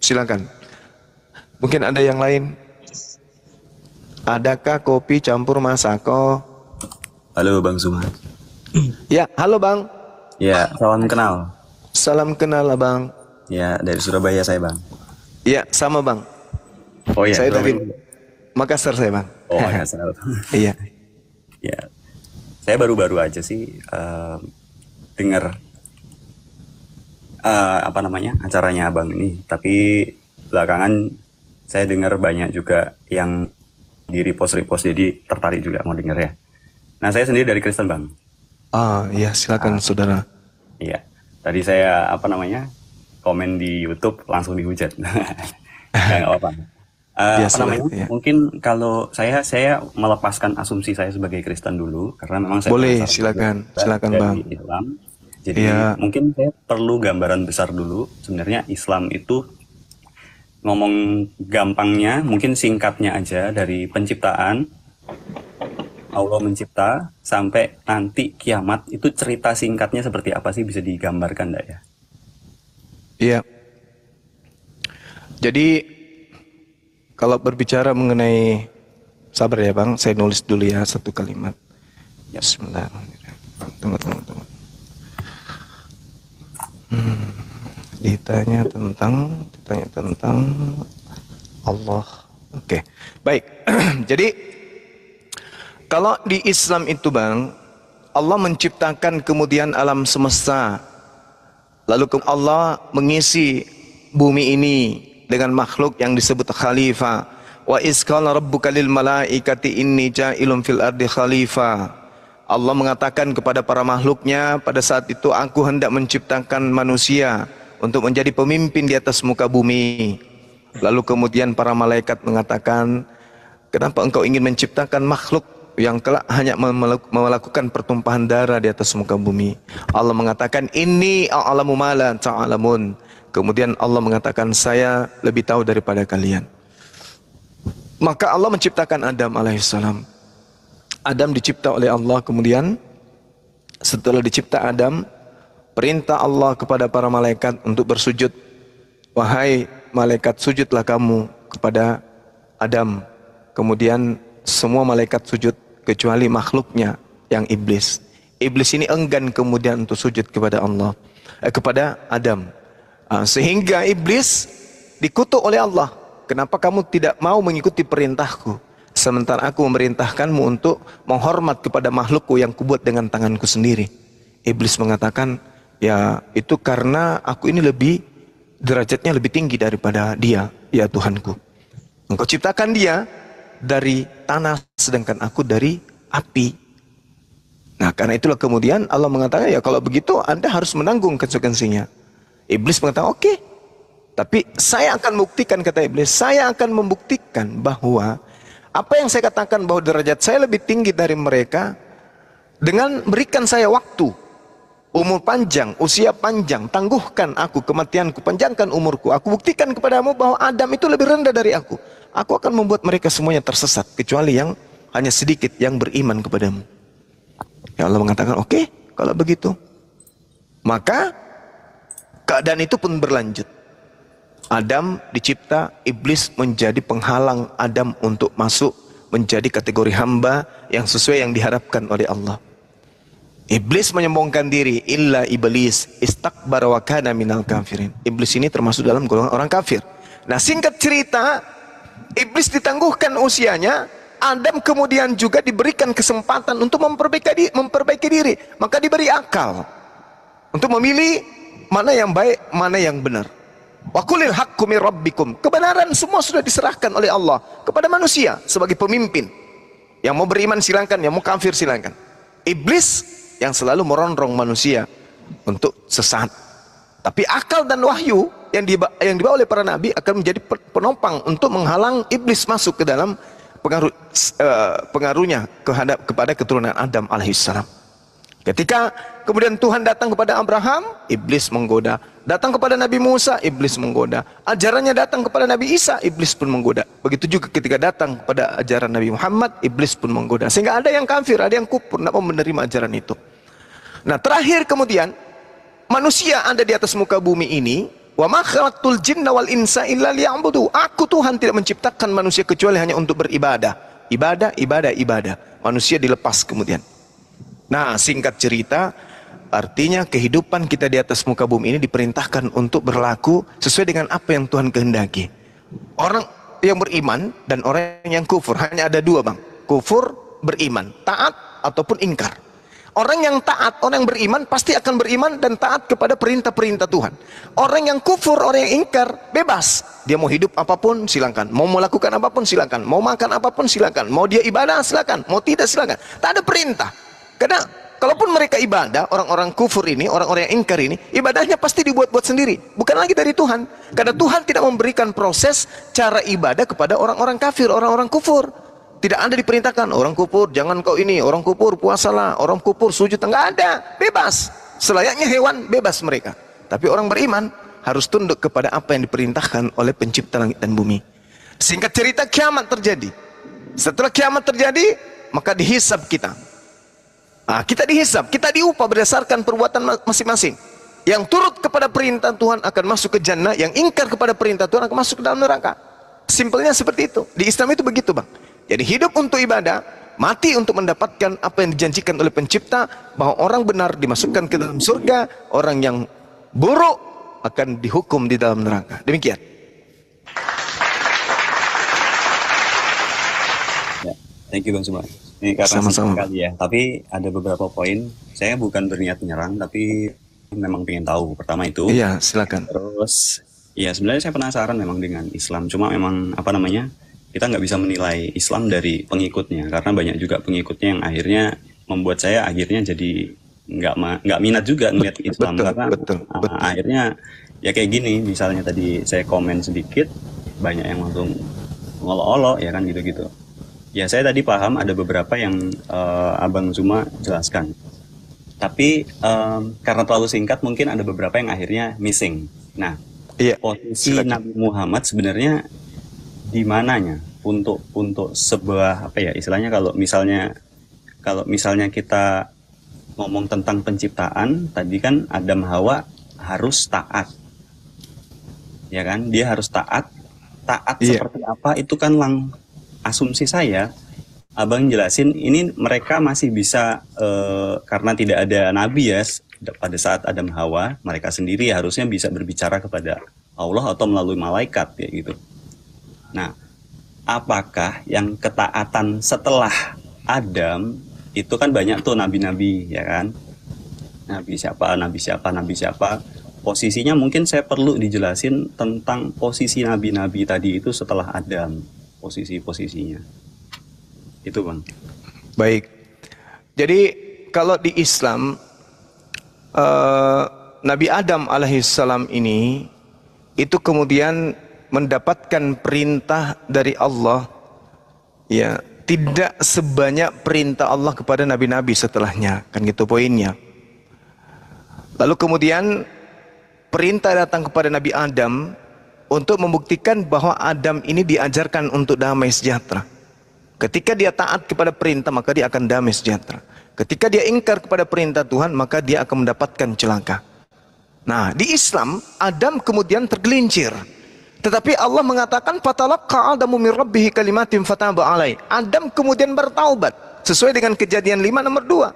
Silakan. Mungkin ada yang lain. Adakah kopi campur Masako? Halo Bang Zuma. Ya, halo Bang. Ya, salam kenal. Salam kenal Abang. Ya, dari Surabaya saya Bang. Ya, sama Bang. Oh iya, Saya dari Surabaya. Makassar saya Bang. Oh Makassar. Iya. Ya, saya baru-baru aja sih dengar apa namanya acaranya Abang ini. Tapi belakangan saya dengar banyak juga yang di repost, jadi tertarik juga mau dengar ya. Nah saya sendiri dari Kristen Bang. Ah iya silakan saudara. Iya, tadi saya apa namanya komen di YouTube langsung dihujat. Ya, nggak apa-apa. Apa namanya? Ya. Mungkin kalau saya melepaskan asumsi saya sebagai Kristen dulu karena memang saya Boleh, besar silakan dari Bang. Islam. Jadi Ya. mungkin saya perlu gambaran besar dulu. Sebenarnya Islam itu ngomong gampangnya, mungkin singkatnya aja dari penciptaan Allah mencipta sampai nanti kiamat itu cerita singkatnya seperti apa sih, bisa digambarkan enggak ya? Iya. Jadi kalau berbicara mengenai, sabar ya Bang, saya nulis dulu ya satu kalimat. Ya Bismillahirrahmanirrahim. Tunggu. Ditanya tentang Allah. Oke, baik. Jadi kalau di Islam itu Bang, Allah menciptakan kemudian alam semesta. Lalu Allah mengisi bumi ini dengan makhluk yang disebut khalifah. Wa iz qala rabbuka lil malaikati inni ja'ilun fil ardi khalifah. Allah mengatakan kepada para makhluknya, pada saat itu aku hendak menciptakan manusia untuk menjadi pemimpin di atas muka bumi. Lalu kemudian para malaikat mengatakan, kenapa engkau ingin menciptakan makhluk yang kelak hanya melakukan pertumpahan darah di atas muka bumi? Allah mengatakan, inni a'lamu ma la ta'lamun. Kemudian Allah mengatakan, saya lebih tahu daripada kalian. Maka Allah menciptakan Adam alaihissalam. Adam dicipta oleh Allah, kemudian setelah dicipta Adam, perintah Allah kepada para malaikat untuk bersujud. Wahai malaikat, sujudlah kamu kepada Adam. Kemudian semua malaikat sujud kecuali makhluknya yang iblis. Iblis ini enggan kemudian untuk sujud kepada Allah, kepada Adam. Sehingga iblis dikutuk oleh Allah. Kenapa kamu tidak mau mengikuti perintahku? Sementara aku memerintahkanmu untuk menghormat kepada makhlukku yang kubuat dengan tanganku sendiri. Iblis mengatakan, ya itu karena aku ini derajatnya lebih tinggi daripada dia, ya Tuhanku. Engkau ciptakan dia dari tanah, sedangkan aku dari api. Nah, karena itulah kemudian Allah mengatakan, ya kalau begitu Anda harus menanggung konsekuensinya. Iblis mengatakan, oke. Tapi saya akan membuktikan, kata Iblis, saya akan membuktikan bahwa apa yang saya katakan bahwa derajat saya lebih tinggi dari mereka dengan berikan saya waktu, umur panjang, usia panjang, tangguhkan aku kematianku, panjangkan umurku. Aku buktikan kepadamu bahwa Adam itu lebih rendah dari aku. Aku akan membuat mereka semuanya tersesat, kecuali yang hanya sedikit yang beriman kepadamu. Ya Allah mengatakan, oke, kalau begitu. Maka keadaan itu pun berlanjut. Adam dicipta, iblis menjadi penghalang Adam untuk masuk menjadi kategori hamba yang sesuai yang diharapkan oleh Allah. Iblis menyombongkan diri, illa iblis istakbara wa kana minal kafirin. Iblis ini termasuk dalam golongan orang kafir. Nah, singkat cerita, iblis ditangguhkan usianya, Adam kemudian juga diberikan kesempatan untuk memperbaiki diri. Maka diberi akal untuk memilih mana yang baik, mana yang benar. Wa qulil haqqu mir rabbikum. Kebenaran semua sudah diserahkan oleh Allah kepada manusia sebagai pemimpin. Yang mau beriman silakan, yang mau kafir silakan. Iblis yang selalu merongrong manusia untuk sesat. Tapi akal dan wahyu yang dibawa oleh para nabi akan menjadi penopang untuk menghalang iblis masuk ke dalam pengaruhnya kepada keturunan Adam alaihissalam. Ketika kemudian Tuhan datang kepada Abraham, iblis menggoda. Datang kepada Nabi Musa, iblis menggoda. Ajarannya datang kepada Nabi Isa, iblis pun menggoda. Begitu juga ketika datang kepada ajaran Nabi Muhammad, iblis pun menggoda. Sehingga ada yang kafir, ada yang kufur, tidak mau menerima ajaran itu. Nah, terakhir kemudian manusia ada di atas muka bumi ini, wa ma khalaqtul jinna wal insa illa liya'budu. Aku Tuhan tidak menciptakan manusia kecuali hanya untuk beribadah. Ibadah. Manusia dilepas kemudian. Nah, singkat cerita, artinya kehidupan kita di atas muka bumi ini diperintahkan untuk berlaku sesuai dengan apa yang Tuhan kehendaki. Orang yang beriman dan orang yang kufur hanya ada dua, bang. Kufur, beriman, taat ataupun ingkar. Orang yang taat, orang yang beriman pasti akan beriman dan taat kepada perintah-perintah Tuhan. Orang yang kufur, orang yang ingkar, bebas. Dia mau hidup apapun silakan, mau melakukan apapun silakan, mau makan apapun silakan, mau dia ibadah silakan, mau tidak silakan. Tak ada perintah. Karena kalaupun mereka ibadah, orang-orang kufur ini, orang-orang yang ingkar ini, ibadahnya pasti dibuat-buat sendiri, bukan lagi dari Tuhan. Karena Tuhan tidak memberikan proses cara ibadah kepada orang-orang kafir, orang-orang kufur. Tidak ada diperintahkan, orang kufur jangan kau ini, orang kufur puasalah, orang kufur sujud, enggak ada, bebas. Selayaknya hewan, bebas mereka. Tapi orang beriman harus tunduk kepada apa yang diperintahkan oleh pencipta langit dan bumi. Singkat cerita, kiamat terjadi. Setelah kiamat terjadi, maka dihisab kita. Nah, kita dihisab, kita diupah berdasarkan perbuatan masing-masing. Yang turut kepada perintah Tuhan akan masuk ke jannah, yang ingkar kepada perintah Tuhan akan masuk ke dalam neraka. Simpelnya seperti itu. Di Islam itu begitu, bang. Jadi hidup untuk ibadah, mati untuk mendapatkan apa yang dijanjikan oleh pencipta, bahwa orang benar dimasukkan ke dalam surga, orang yang buruk akan dihukum di dalam neraka. Demikian. Ya, thank you Bang Sumar. Ini karena Sama-sama. sekali ya. Tapi ada beberapa poin. Saya bukan berniat menyerang, tapi memang pengen tahu. Pertama itu. Iya, silakan. Terus, ya sebenarnya saya penasaran memang dengan Islam. Cuma memang apa namanya, kita nggak bisa menilai Islam dari pengikutnya. Karena banyak juga pengikutnya yang akhirnya membuat saya akhirnya jadi nggak minat juga ngeliat Islam. Karena betul. akhirnya ya kayak gini. Misalnya tadi saya komen sedikit, banyak yang langsung ngolo-olo ya kan gitu-gitu. Ya saya tadi paham ada beberapa yang Abang Zuma jelaskan. Tapi karena terlalu singkat mungkin ada beberapa yang akhirnya missing. Nah, Iya, posisi silakan. Nabi Muhammad sebenarnya di mananya untuk sebuah apa ya istilahnya, kalau misalnya kalau misalnya kita ngomong tentang penciptaan, tadi kan Adam Hawa harus taat. Ya kan? Dia harus taat. Taat Iya. seperti apa itu kan asumsi saya. Abang jelasin ini mereka masih bisa karena tidak ada nabi ya pada saat Adam Hawa, mereka sendiri harusnya bisa berbicara kepada Allah atau melalui malaikat ya gitu. Nah, apakah yang ketaatan setelah Adam itu kan banyak tuh nabi-nabi ya kan? Nabi siapa. Posisinya mungkin saya perlu dijelasin tentang posisi nabi-nabi tadi itu setelah Adam, posisinya. Itu Bang. Baik. Jadi kalau di Islam Nabi Adam alaihissalam ini itu kemudian mendapatkan perintah dari Allah, ya, tidak sebanyak perintah Allah kepada nabi-nabi setelahnya, kan gitu poinnya. Lalu kemudian perintah datang kepada Nabi Adam untuk membuktikan bahwa Adam ini diajarkan untuk damai sejahtera. Ketika dia taat kepada perintah, maka dia akan damai sejahtera. Ketika dia ingkar kepada perintah Tuhan, maka dia akan mendapatkan celaka. Nah, di Islam, Adam kemudian tergelincir. Tetapi Allah mengatakan, "Fatalaqqa Adamu min Rabbih kalimatin fataba alai." Adam kemudian bertaubat. Sesuai dengan Kejadian 5 nomor 2.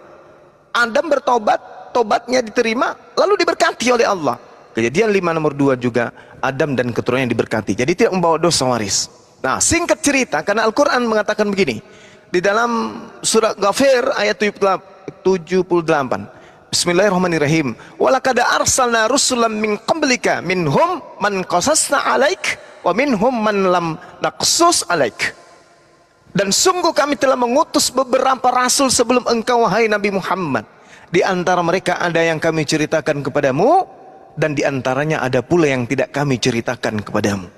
Adam bertaubat, tobatnya diterima, lalu diberkati oleh Allah. Kejadian 5 nomor 2 juga, Adam dan keturunannya diberkati. Jadi tidak membawa dosa waris. Nah, singkat cerita, karena Al-Quran mengatakan begini. Di dalam surat Ghafir ayat 78. Bismillahirrahmanirrahim. Walaqad arsalna rusulan min qablika minhum man qasasna alaik wa minhum man lam naqsus alaik. Dan sungguh kami telah mengutus beberapa rasul sebelum engkau wahai Nabi Muhammad. Di antara mereka ada yang kami ceritakan kepadamu, dan di antaranya ada pula yang tidak kami ceritakan kepadamu.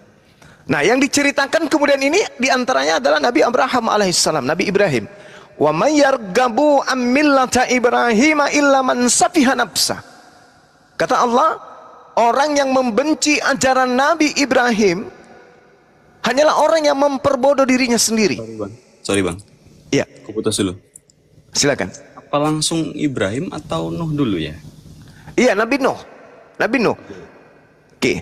Nah, yang diceritakan kemudian ini di antaranya adalah Nabi Abraham alaihissalam, Nabi Ibrahim. Wa may yarghabu am millata Ibrahim illa man safiha nafsa. Kata Allah, orang yang membenci ajaran Nabi Ibrahim hanyalah orang yang memperbodoh dirinya sendiri. Sorry bang. Iya, Aku putus dulu. silakan. Apa langsung Ibrahim atau Nuh dulu ya? Iya, Nabi Nuh. Nabi Nuh. Oke.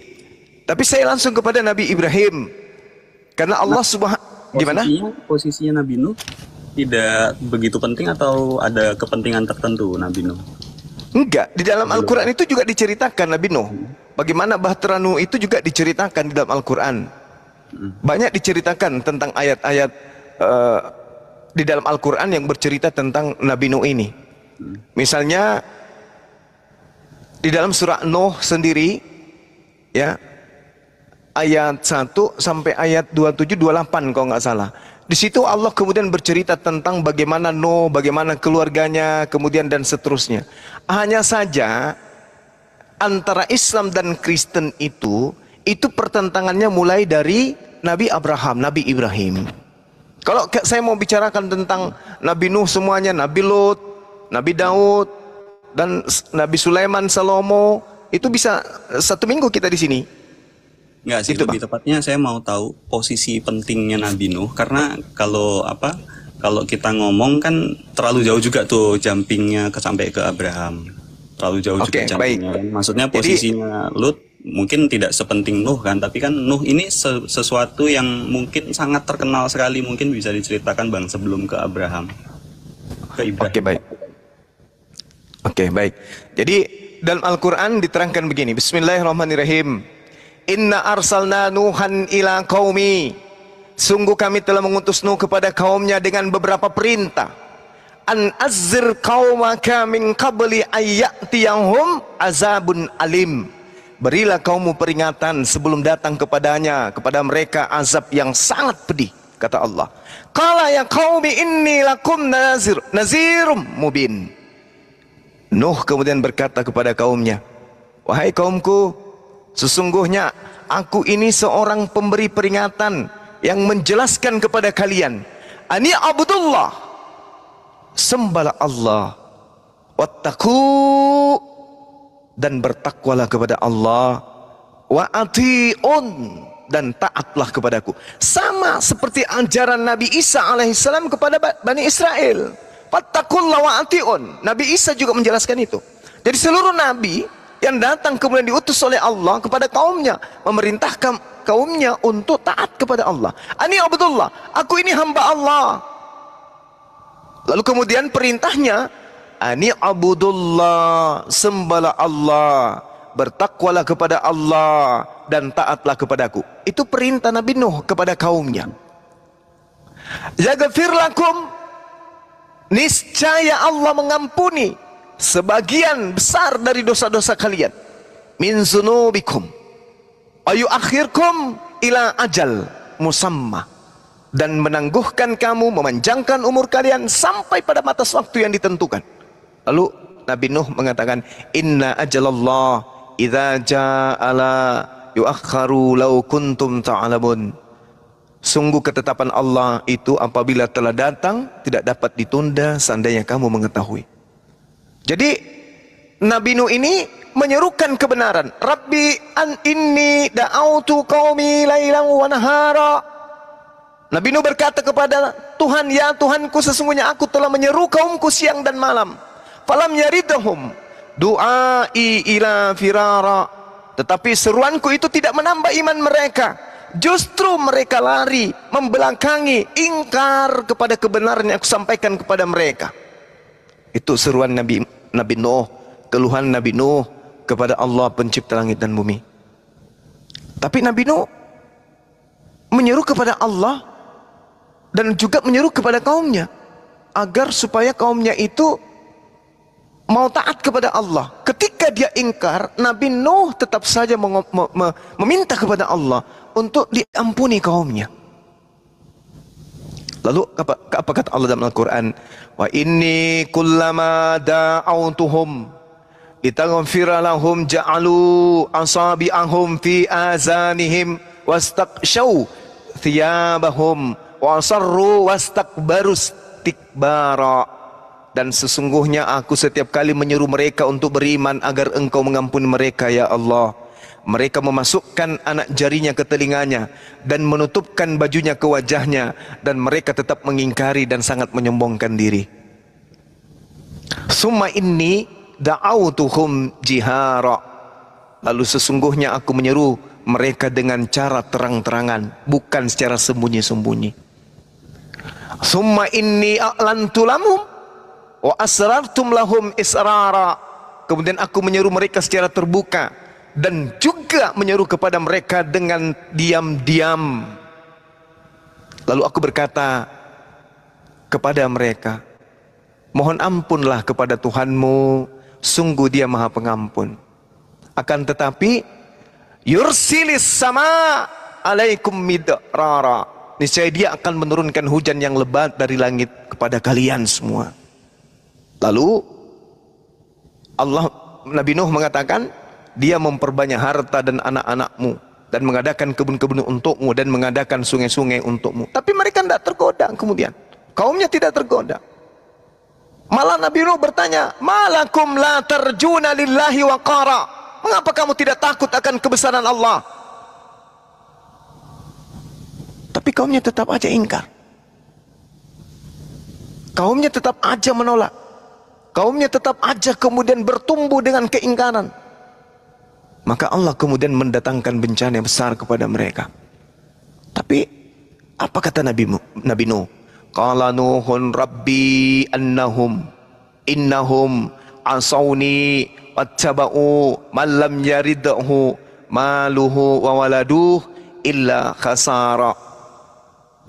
Tapi saya langsung kepada Nabi Ibrahim. Karena Allah gimana? Posisinya Nabi Nuh tidak begitu penting atau ada kepentingan tertentu Nabi Nuh? Enggak, di dalam Al-Quran itu juga diceritakan Nabi Nuh. Bagaimana bahtera Nuh itu juga diceritakan di dalam Al-Quran. Banyak diceritakan tentang ayat-ayat di dalam Al-Quran yang bercerita tentang Nabi Nuh ini. Misalnya di dalam surah Nuh sendiri, ya, ayat 1 sampai ayat 27-28 kalau nggak salah. Di situ Allah kemudian bercerita tentang bagaimana Nuh, bagaimana keluarganya, kemudian dan seterusnya. Hanya saja antara Islam dan Kristen itu pertentangannya mulai dari Nabi Abraham, Nabi Ibrahim. Kalau saya mau bicarakan tentang Nabi Nuh semuanya, Nabi Lut, Nabi Daud, dan Nabi Sulaiman, Salomo, itu bisa 1 minggu kita di sini. Enggak sih, Itu, lebih tepatnya saya mau tahu posisi pentingnya Nabi Nuh, karena kalau kita ngomong kan terlalu jauh juga tuh jumpingnya sampai ke Abraham, terlalu jauh juga jumpingnya kan. Maksudnya posisinya Lut mungkin tidak sepenting Nuh kan, tapi kan Nuh ini sesuatu yang mungkin sangat terkenal sekali, mungkin bisa diceritakan bang sebelum ke Abraham, ke Ibrahim. Oke, baik. Oke, baik. Jadi dalam Al-Quran diterangkan begini. Bismillahirrahmanirrahim. Inna arsalna Nuhan ila qaumi. Sungguh kami telah mengutus Nuh kepada kaumnya dengan beberapa perintah. An azzir qaumaka min qabli ayyatiyahum azabun alim. Berilah kaummu peringatan sebelum datang kepada mereka azab yang sangat pedih, kata Allah. Qala ya qaumi inni lakum nazirum mubin. Nuh kemudian berkata kepada kaumnya, wahai kaumku, sesungguhnya aku ini seorang pemberi peringatan yang menjelaskan kepada kalian. Ani abudullah, sembahlah Allah, wattaqu, dan bertakwalah kepada Allah, wa ati'un, dan taatlah kepadaku. Sama seperti ajaran Nabi Isa alaihissalam kepada Bani Israel. Fattaqullaha wa ati'un. Nabi Isa juga menjelaskan itu. Jadi seluruh nabi yang datang kemudian diutus oleh Allah kepada kaumnya, memerintahkan kaumnya untuk taat kepada Allah. Ani abdullah, aku ini hamba Allah. Lalu kemudian perintahnya, ani abdullah, sembahlah Allah, bertakwalah kepada Allah dan taatlah kepadaku. Itu perintah Nabi Nuh kepada kaumnya. Yaghfir lakum, niscaya Allah mengampuni sebagian besar dari dosa-dosa kalian. Min zunubikum ayu akhirkum ila ajal musamma, dan menangguhkan kamu, memanjangkan umur kalian sampai pada batas waktu yang ditentukan. Lalu Nabi Nuh mengatakan, inna ajalallah idza ja'ala yuakharu law kuntum ta'lamun. Sungguh ketetapan Allah itu apabila telah datang tidak dapat ditunda seandainya kamu mengetahui. Jadi Nabi Nuh ini menyerukan kebenaran. Rabbi an inni da'autu qaumi lailan wa nahara. Nabi Nuh berkata kepada Tuhan, ya Tuhanku, sesungguhnya aku telah menyeru kaumku siang dan malam. Falam yaridhum du'ai ila firara. Tetapi seruanku itu tidak menambah iman mereka. Justru mereka lari, membelakangi, ingkar kepada kebenaran yang aku sampaikan kepada mereka. Itu seruan Nabi Nuh, keluhan Nabi Nuh kepada Allah pencipta langit dan bumi. Tapi Nabi Nuh menyeru kepada Allah dan juga menyeru kepada kaumnya agar supaya kaumnya itu mau taat kepada Allah. Ketika dia ingkar, Nabi Nuh tetap saja meminta kepada Allah untuk diampuni kaumnya. Lalu apa kata Allah dalam Al-Quran? Wa inni kullama da'autuhum litaghfira lahum ja'alu asabi'ahum fi azanihim wastaqshaw thiyabahum wa asarru wastakbaru istikbara. Dan sesungguhnya aku setiap kali menyeru mereka untuk beriman agar engkau mengampuni mereka, ya Allah, mereka memasukkan anak jarinya ke telinganya dan menutupkan bajunya ke wajahnya, dan mereka tetap mengingkari dan sangat menyombongkan diri. Summa inni da'autuhum jihara. Lalu sesungguhnya aku menyeru mereka dengan cara terang-terangan, bukan secara sembunyi-sembunyi. Summa inni a'lantu lahum wa asrartum lahum israra. Kemudian aku menyeru mereka secara terbuka dan juga menyeru kepada mereka dengan diam-diam. Lalu aku berkata kepada mereka, mohon ampunlah kepada Tuhanmu, sungguh Dia Maha Pengampun. Akan tetapi yursilis sama alaikum midrara, niscaya Dia akan menurunkan hujan yang lebat dari langit kepada kalian semua. Lalu Nabi Nuh mengatakan, Dia memperbanyak harta dan anak-anakmu, dan mengadakan kebun-kebun untukmu, dan mengadakan sungai-sungai untukmu. Tapi mereka tidak tergoda. Kemudian kaumnya tidak tergoda. Malah Nabi Nuh bertanya, malakum la tarjuna lillahi waqara. Mengapa kamu tidak takut akan kebesaran Allah? Tapi kaumnya tetap aja ingkar. Kaumnya tetap aja menolak. Kaumnya tetap aja kemudian bertumbuh dengan keingkaran. Maka Allah kemudian mendatangkan bencana yang besar kepada mereka. Tapi apa kata Nabi Nuh? Qala Nuhun Rabbi innahum asawni wattaba'u man lam yaridhu maluhu wa waladuh illa khasara.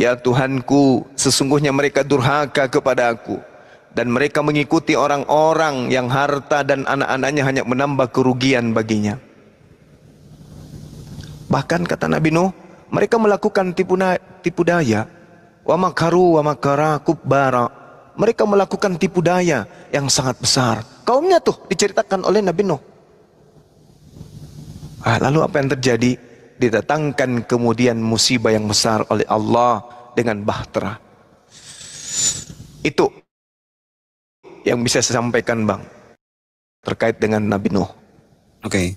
Ya Tuhanku, sesungguhnya mereka durhaka kepadaku, dan mereka mengikuti orang-orang yang harta dan anak-anaknya hanya menambah kerugian baginya. Bahkan kata Nabi Nuh, mereka melakukan tipu daya. Wa makaru wa makara kubbara. Mereka melakukan tipu daya yang sangat besar. Kaumnya tuh diceritakan oleh Nabi Nuh. Lalu apa yang terjadi? Didatangkan kemudian musibah yang besar oleh Allah dengan bahtera. Itu yang bisa saya sampaikan, Bang, terkait dengan Nabi Nuh. Oke.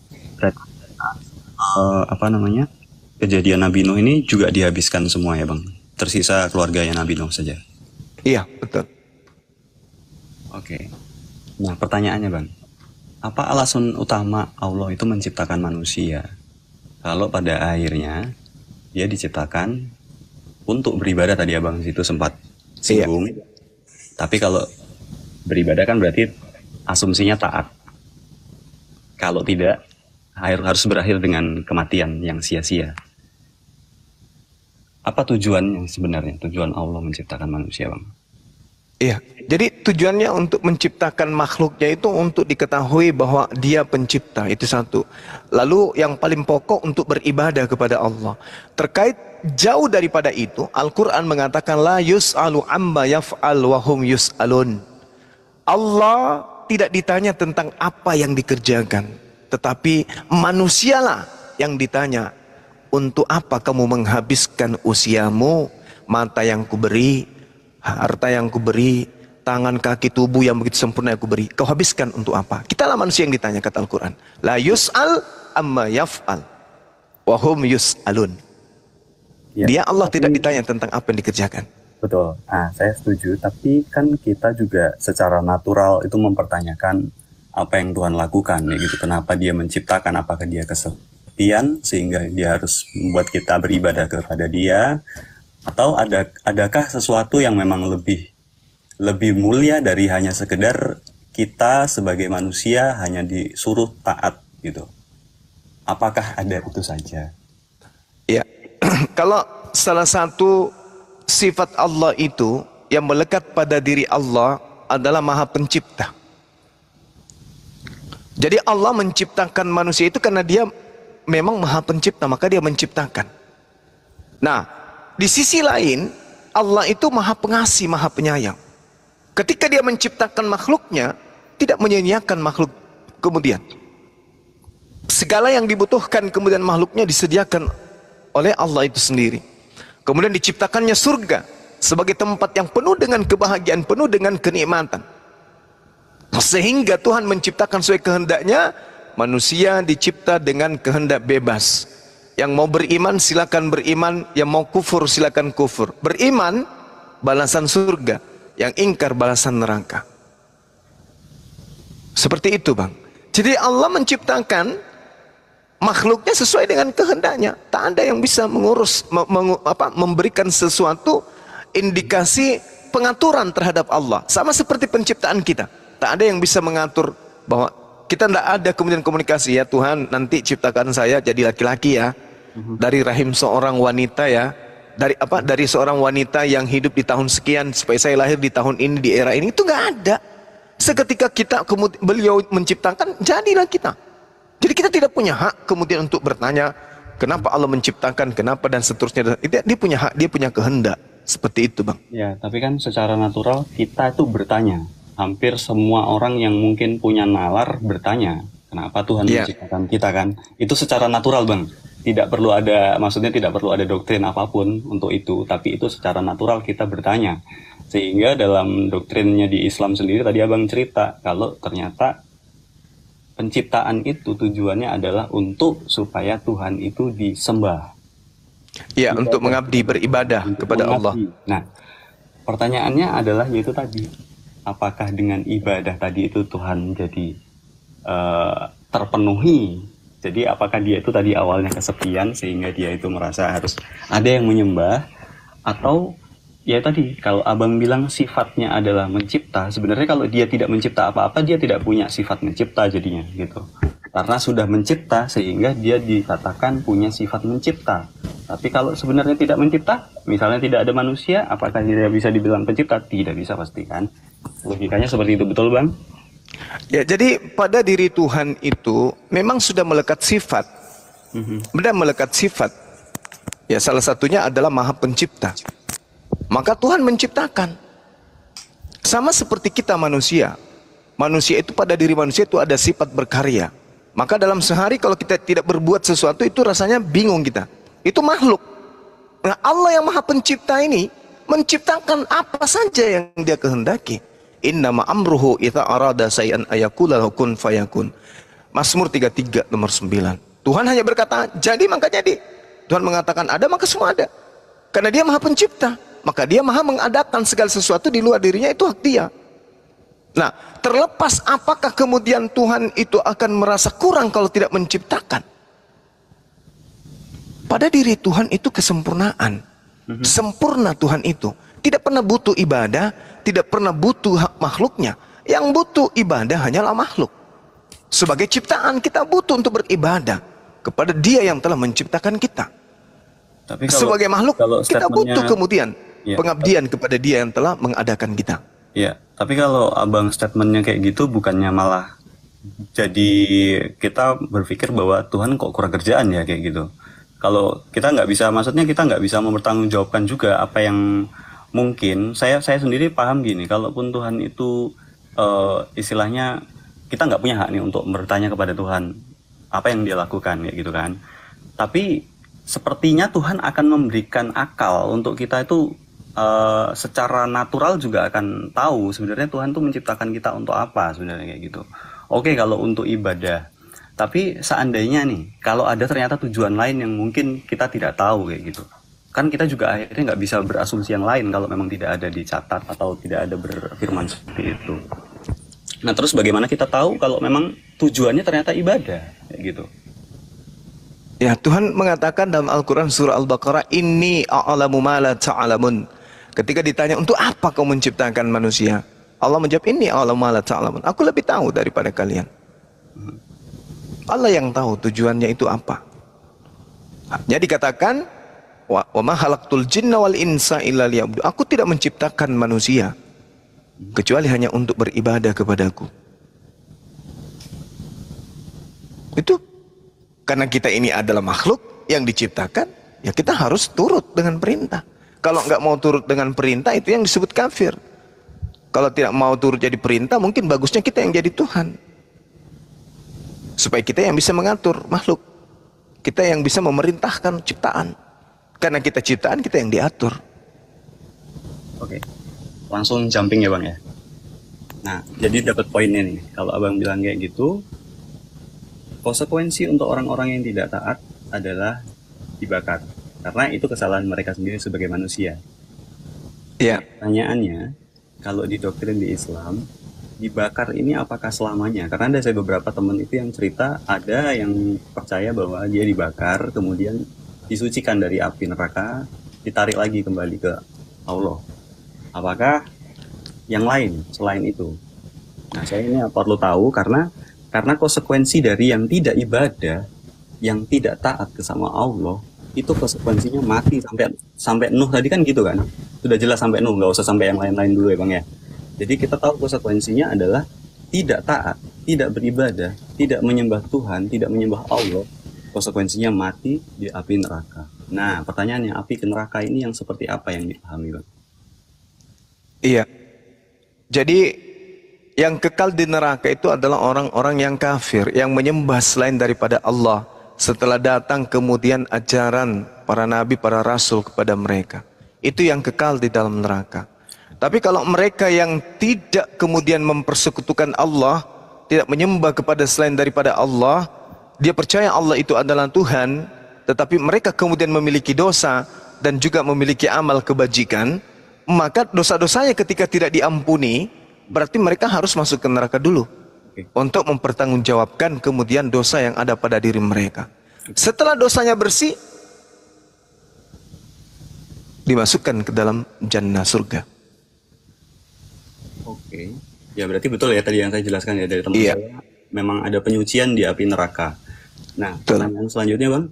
Kejadian Nabi Nuh ini juga dihabiskan semua ya, Bang? Tersisa keluarganya Nabi Nuh saja? Iya, betul. Oke. Nah, pertanyaannya Bang, apa alasan utama Allah itu menciptakan manusia? Kalau pada akhirnya dia diciptakan untuk beribadah, tadi Abang situ sempat singgung. Tapi kalau beribadah kan berarti asumsinya taat. Kalau tidak, harus berakhir dengan kematian yang sia-sia. Apa tujuannya sebenarnya? Tujuan Allah menciptakan manusia, Bang? Iya, jadi tujuannya untuk menciptakan makhluknya itu untuk diketahui bahwa dia pencipta, itu satu. Lalu yang paling pokok untuk beribadah kepada Allah. Terkait jauh daripada itu, Al-Quran mengatakan la yus'alu amma yaf'al wa hum yus'alun. Allah tidak ditanya tentang apa yang dikerjakan, tetapi manusialah yang ditanya, untuk apa kamu menghabiskan usiamu, mata yang kuberi, harta yang kuberi, tangan, kaki, tubuh yang begitu sempurna yang kuberi, kau habiskan untuk apa? Kitalah manusia yang ditanya, kata Al-Quran. La yus'al amma yaf'al wa hum yus'alun. Ya, Dia Allah tidak ditanya tentang apa yang dikerjakan. betul. Nah, saya setuju. Tapi kan kita juga secara natural itu mempertanyakan apa yang Tuhan lakukan. Ya gitu. Kenapa dia menciptakan? Apakah dia kesepian sehingga dia harus membuat kita beribadah kepada dia? Atau adakah sesuatu yang memang lebih mulia dari hanya sekedar kita sebagai manusia hanya disuruh taat gitu? Apakah ada itu saja? Ya, kalau salah satu sifat Allah itu yang melekat pada diri Allah adalah Maha Pencipta. Jadi Allah menciptakan manusia itu karena dia memang Maha Pencipta, maka dia menciptakan. Nah, di sisi lain, Allah itu Maha Pengasih, Maha Penyayang. Ketika dia menciptakan makhluknya, tidak menyia-nyiakan makhluk kemudian. Segala yang dibutuhkan kemudian makhluknya disediakan oleh Allah itu sendiri. Kemudian diciptakannya surga sebagai tempat yang penuh dengan kebahagiaan, penuh dengan kenikmatan. Sehingga Tuhan menciptakan sesuai kehendaknya, manusia dicipta dengan kehendak bebas. Yang mau beriman silakan beriman, yang mau kufur silakan kufur. Beriman balasan surga, yang ingkar balasan neraka. Seperti itu, Bang. Jadi Allah menciptakan makhluknya sesuai dengan kehendaknya. Tak ada yang bisa mengurus, memberikan sesuatu indikasi pengaturan terhadap Allah. Sama seperti penciptaan kita. Tak ada yang bisa mengatur bahwa kita tidak ada kemudian komunikasi, ya Tuhan nanti ciptakan saya jadi laki-laki ya, dari rahim seorang wanita ya, dari seorang wanita yang hidup di tahun sekian supaya saya lahir di tahun ini, di era ini. Itu nggak ada. Seketika kita kemudian beliau menciptakan, jadilah kita. Jadi kita tidak punya hak kemudian untuk bertanya kenapa Allah menciptakan, kenapa dan seterusnya. Dia punya hak, dia punya kehendak. Seperti itu, Bang. Ya, tapi kan secara natural kita itu bertanya. Hampir semua orang yang mungkin punya nalar bertanya, kenapa Tuhan menciptakan kita kan? Itu secara natural, Bang. Tidak perlu ada, maksudnya tidak perlu ada doktrin apapun untuk itu, tapi itu secara natural kita bertanya. Sehingga dalam doktrinnya di Islam sendiri, tadi Abang cerita, kalau ternyata penciptaan itu tujuannya adalah untuk supaya Tuhan itu disembah. Ya, untuk mengabdi, beribadah kepada Allah. Nah, pertanyaannya adalah yaitu tadi, apakah dengan ibadah tadi itu Tuhan jadi terpenuhi? Jadi apakah dia itu tadi awalnya kesepian sehingga dia itu merasa harus ada yang menyembah? Atau ya tadi kalau Abang bilang sifatnya adalah mencipta, sebenarnya kalau dia tidak mencipta apa-apa, dia tidak punya sifat mencipta jadinya gitu. Karena sudah mencipta sehingga dia dikatakan punya sifat mencipta. Tapi kalau sebenarnya tidak mencipta, misalnya tidak ada manusia, apakah dia bisa dibilang pencipta? Tidak bisa pasti kan. Logikanya seperti itu, betul Bang? Ya, jadi pada diri Tuhan itu memang sudah melekat sifat. Sudah melekat sifat. Ya, salah satunya adalah Maha Pencipta. Maka Tuhan menciptakan. Sama seperti kita manusia. Manusia itu pada diri manusia itu ada sifat berkarya. Maka dalam sehari kalau kita tidak berbuat sesuatu itu rasanya bingung kita. Itu makhluk. Nah, Allah yang Maha Pencipta ini menciptakan apa saja yang dia kehendaki. Innama amruhu idza arada say'an ayaqula lahu kun fayakun. Mazmur 33 nomor 9. Tuhan hanya berkata jadi maka jadi. Tuhan mengatakan ada maka semua ada. Karena dia Maha Pencipta, maka dia Maha mengadakan segala sesuatu di luar dirinya, itu hak dia. Nah, terlepas apakah kemudian Tuhan itu akan merasa kurang kalau tidak menciptakan. Pada diri Tuhan itu kesempurnaan. Sempurna Tuhan itu. Tidak pernah butuh ibadah, tidak pernah butuh makhluknya. Yang butuh ibadah hanyalah makhluk. Sebagai ciptaan kita butuh untuk beribadah kepada Dia yang telah menciptakan kita. Tapi Sebagai makhluk kita butuh kemudian ya, pengabdian kepada Dia yang telah mengadakan kita. Ya, tapi kalau abang statementnya kayak gitu, bukannya malah jadi kita berpikir bahwa Tuhan kok kurang kerjaan ya kayak gitu. Kalau kita nggak bisa, maksudnya kita nggak bisa mempertanggungjawabkan juga apa yang mungkin. Saya sendiri paham gini, kalaupun Tuhan itu istilahnya kita nggak punya hak nih untuk bertanya kepada Tuhan apa yang Dia lakukan ya gitu kan. Tapi sepertinya Tuhan akan memberikan akal untuk kita itu secara natural juga akan tahu sebenarnya Tuhan tuh menciptakan kita untuk apa sebenarnya kayak gitu. Oke, kalau untuk ibadah. Tapi seandainya nih, kalau ada ternyata tujuan lain yang mungkin kita tidak tahu kayak gitu. Kan kita juga akhirnya nggak bisa berasumsi yang lain kalau memang tidak ada dicatat atau tidak ada berfirman seperti itu. Nah, terus bagaimana kita tahu kalau memang tujuannya ternyata ibadah kayak gitu? Ya, Tuhan mengatakan dalam Al-Quran surah Al-Baqarah, Inni a'lamu ma la ta'lamun. Ketika ditanya, untuk apa kau menciptakan manusia? Allah menjawab, Inni a'lamu ma la ta'lamun. Aku lebih tahu daripada kalian. Allah yang tahu tujuannya itu apa. Jadi dikatakan, wa ma khalaqtul jinna wal insa illa liya'budun. Aku tidak menciptakan manusia kecuali hanya untuk beribadah kepadaku. Itu karena kita ini adalah makhluk yang diciptakan, ya kita harus turut dengan perintah. Kalau nggak mau turut dengan perintah, itu yang disebut kafir. Kalau tidak mau turut jadi perintah, mungkin bagusnya kita yang jadi Tuhan. Supaya kita yang bisa mengatur makhluk. Kita yang bisa memerintahkan ciptaan. Karena kita ciptaan, kita yang diatur. Oke, langsung jumping ya Bang ya. Nah, jadi dapat poinnya nih. Kalau Abang bilang kayak gitu, konsekuensi untuk orang-orang yang tidak taat adalah dibakar. Karena itu kesalahan mereka sendiri sebagai manusia. Iya. Pertanyaannya, kalau di doktrin di Islam, dibakar ini apakah selamanya? Karena ada saya beberapa teman itu yang cerita, ada yang percaya bahwa dia dibakar, kemudian disucikan dari api neraka, ditarik lagi kembali ke Allah. Apakah yang lain selain itu? Nah, saya ini perlu tahu karena konsekuensi dari yang tidak ibadah, yang tidak taat ke sama Allah, itu konsekuensinya mati sampai Nuh tadi kan gitu kan? Sudah jelas sampai Nuh, nggak usah sampai yang lain-lain dulu ya Bang ya. Jadi kita tahu konsekuensinya adalah tidak taat, tidak beribadah, tidak menyembah Tuhan, tidak menyembah Allah. Konsekuensinya mati di api neraka. Nah, pertanyaannya, api ke neraka ini yang seperti apa yang dipahami Bang? Iya. Jadi yang kekal di neraka itu adalah orang-orang yang kafir, yang menyembah selain daripada Allah. Setelah datang kemudian ajaran para nabi, para rasul kepada mereka. Itu yang kekal di dalam neraka. Tapi kalau mereka yang tidak kemudian mempersekutukan Allah, tidak menyembah kepada selain daripada Allah, dia percaya Allah itu adalah Tuhan, tetapi mereka kemudian memiliki dosa dan juga memiliki amal kebajikan, maka dosa-dosanya ketika tidak diampuni, berarti mereka harus masuk ke neraka dulu untuk mempertanggungjawabkan kemudian dosa yang ada pada diri mereka. Setelah dosanya bersih, dimasukkan ke dalam jannah surga. Oke, ya berarti betul ya tadi yang saya jelaskan ya dari teman Iya. saya, memang ada penyucian di api neraka. Nah, Betul. pertanyaan selanjutnya Bang,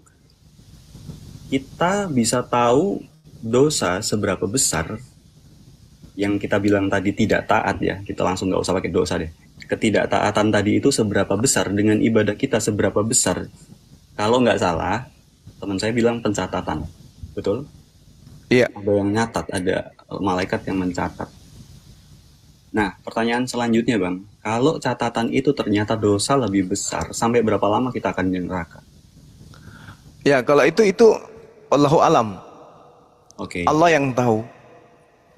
kita bisa tahu dosa seberapa besar yang kita bilang tadi tidak taat ya, kita langsung nggak usah pakai dosa deh. Ketidaktaatan tadi itu seberapa besar dengan ibadah kita seberapa besar? Kalau nggak salah, teman saya bilang pencatatan, betul? Iya. Ada yang nyatat, ada malaikat yang mencatat. Nah, pertanyaan selanjutnya Bang, kalau catatan itu ternyata dosa lebih besar, sampai berapa lama kita akan di neraka? Ya, kalau itu Allahu alam. Oke. Allah yang tahu.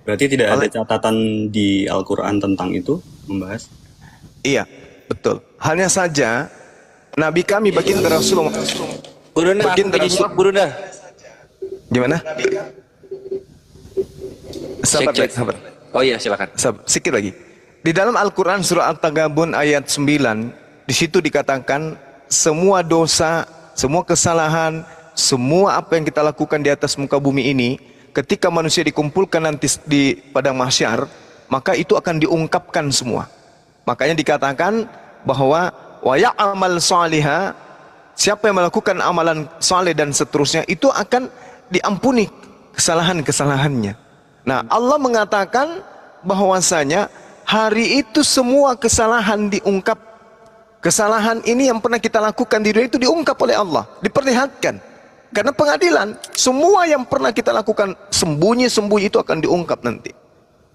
Berarti tidak ada catatan di Al-Quran tentang itu, membahas? Iya, betul. Hanya saja Nabi kami baginda Rasulullah. Baginda Rasulullah. Gimana? Sabar, Cek. sabar. Oh iya, silakan. Sedikit lagi. Di dalam Al-Quran surah At-Taghabun ayat 9, di situ dikatakan semua dosa, semua kesalahan, semua apa yang kita lakukan di atas muka bumi ini, ketika manusia dikumpulkan nanti di padang mahsyar, maka itu akan diungkapkan semua. Makanya dikatakan bahwa wa ya'mal salihah, siapa yang melakukan amalan saleh dan seterusnya, itu akan diampuni kesalahan-kesalahannya. Nah, Allah mengatakan bahwasanya hari itu semua kesalahan diungkap. Kesalahan ini yang pernah kita lakukan di dunia itu diungkap oleh Allah, diperlihatkan. Karena pengadilan, semua yang pernah kita lakukan sembunyi-sembunyi itu akan diungkap nanti.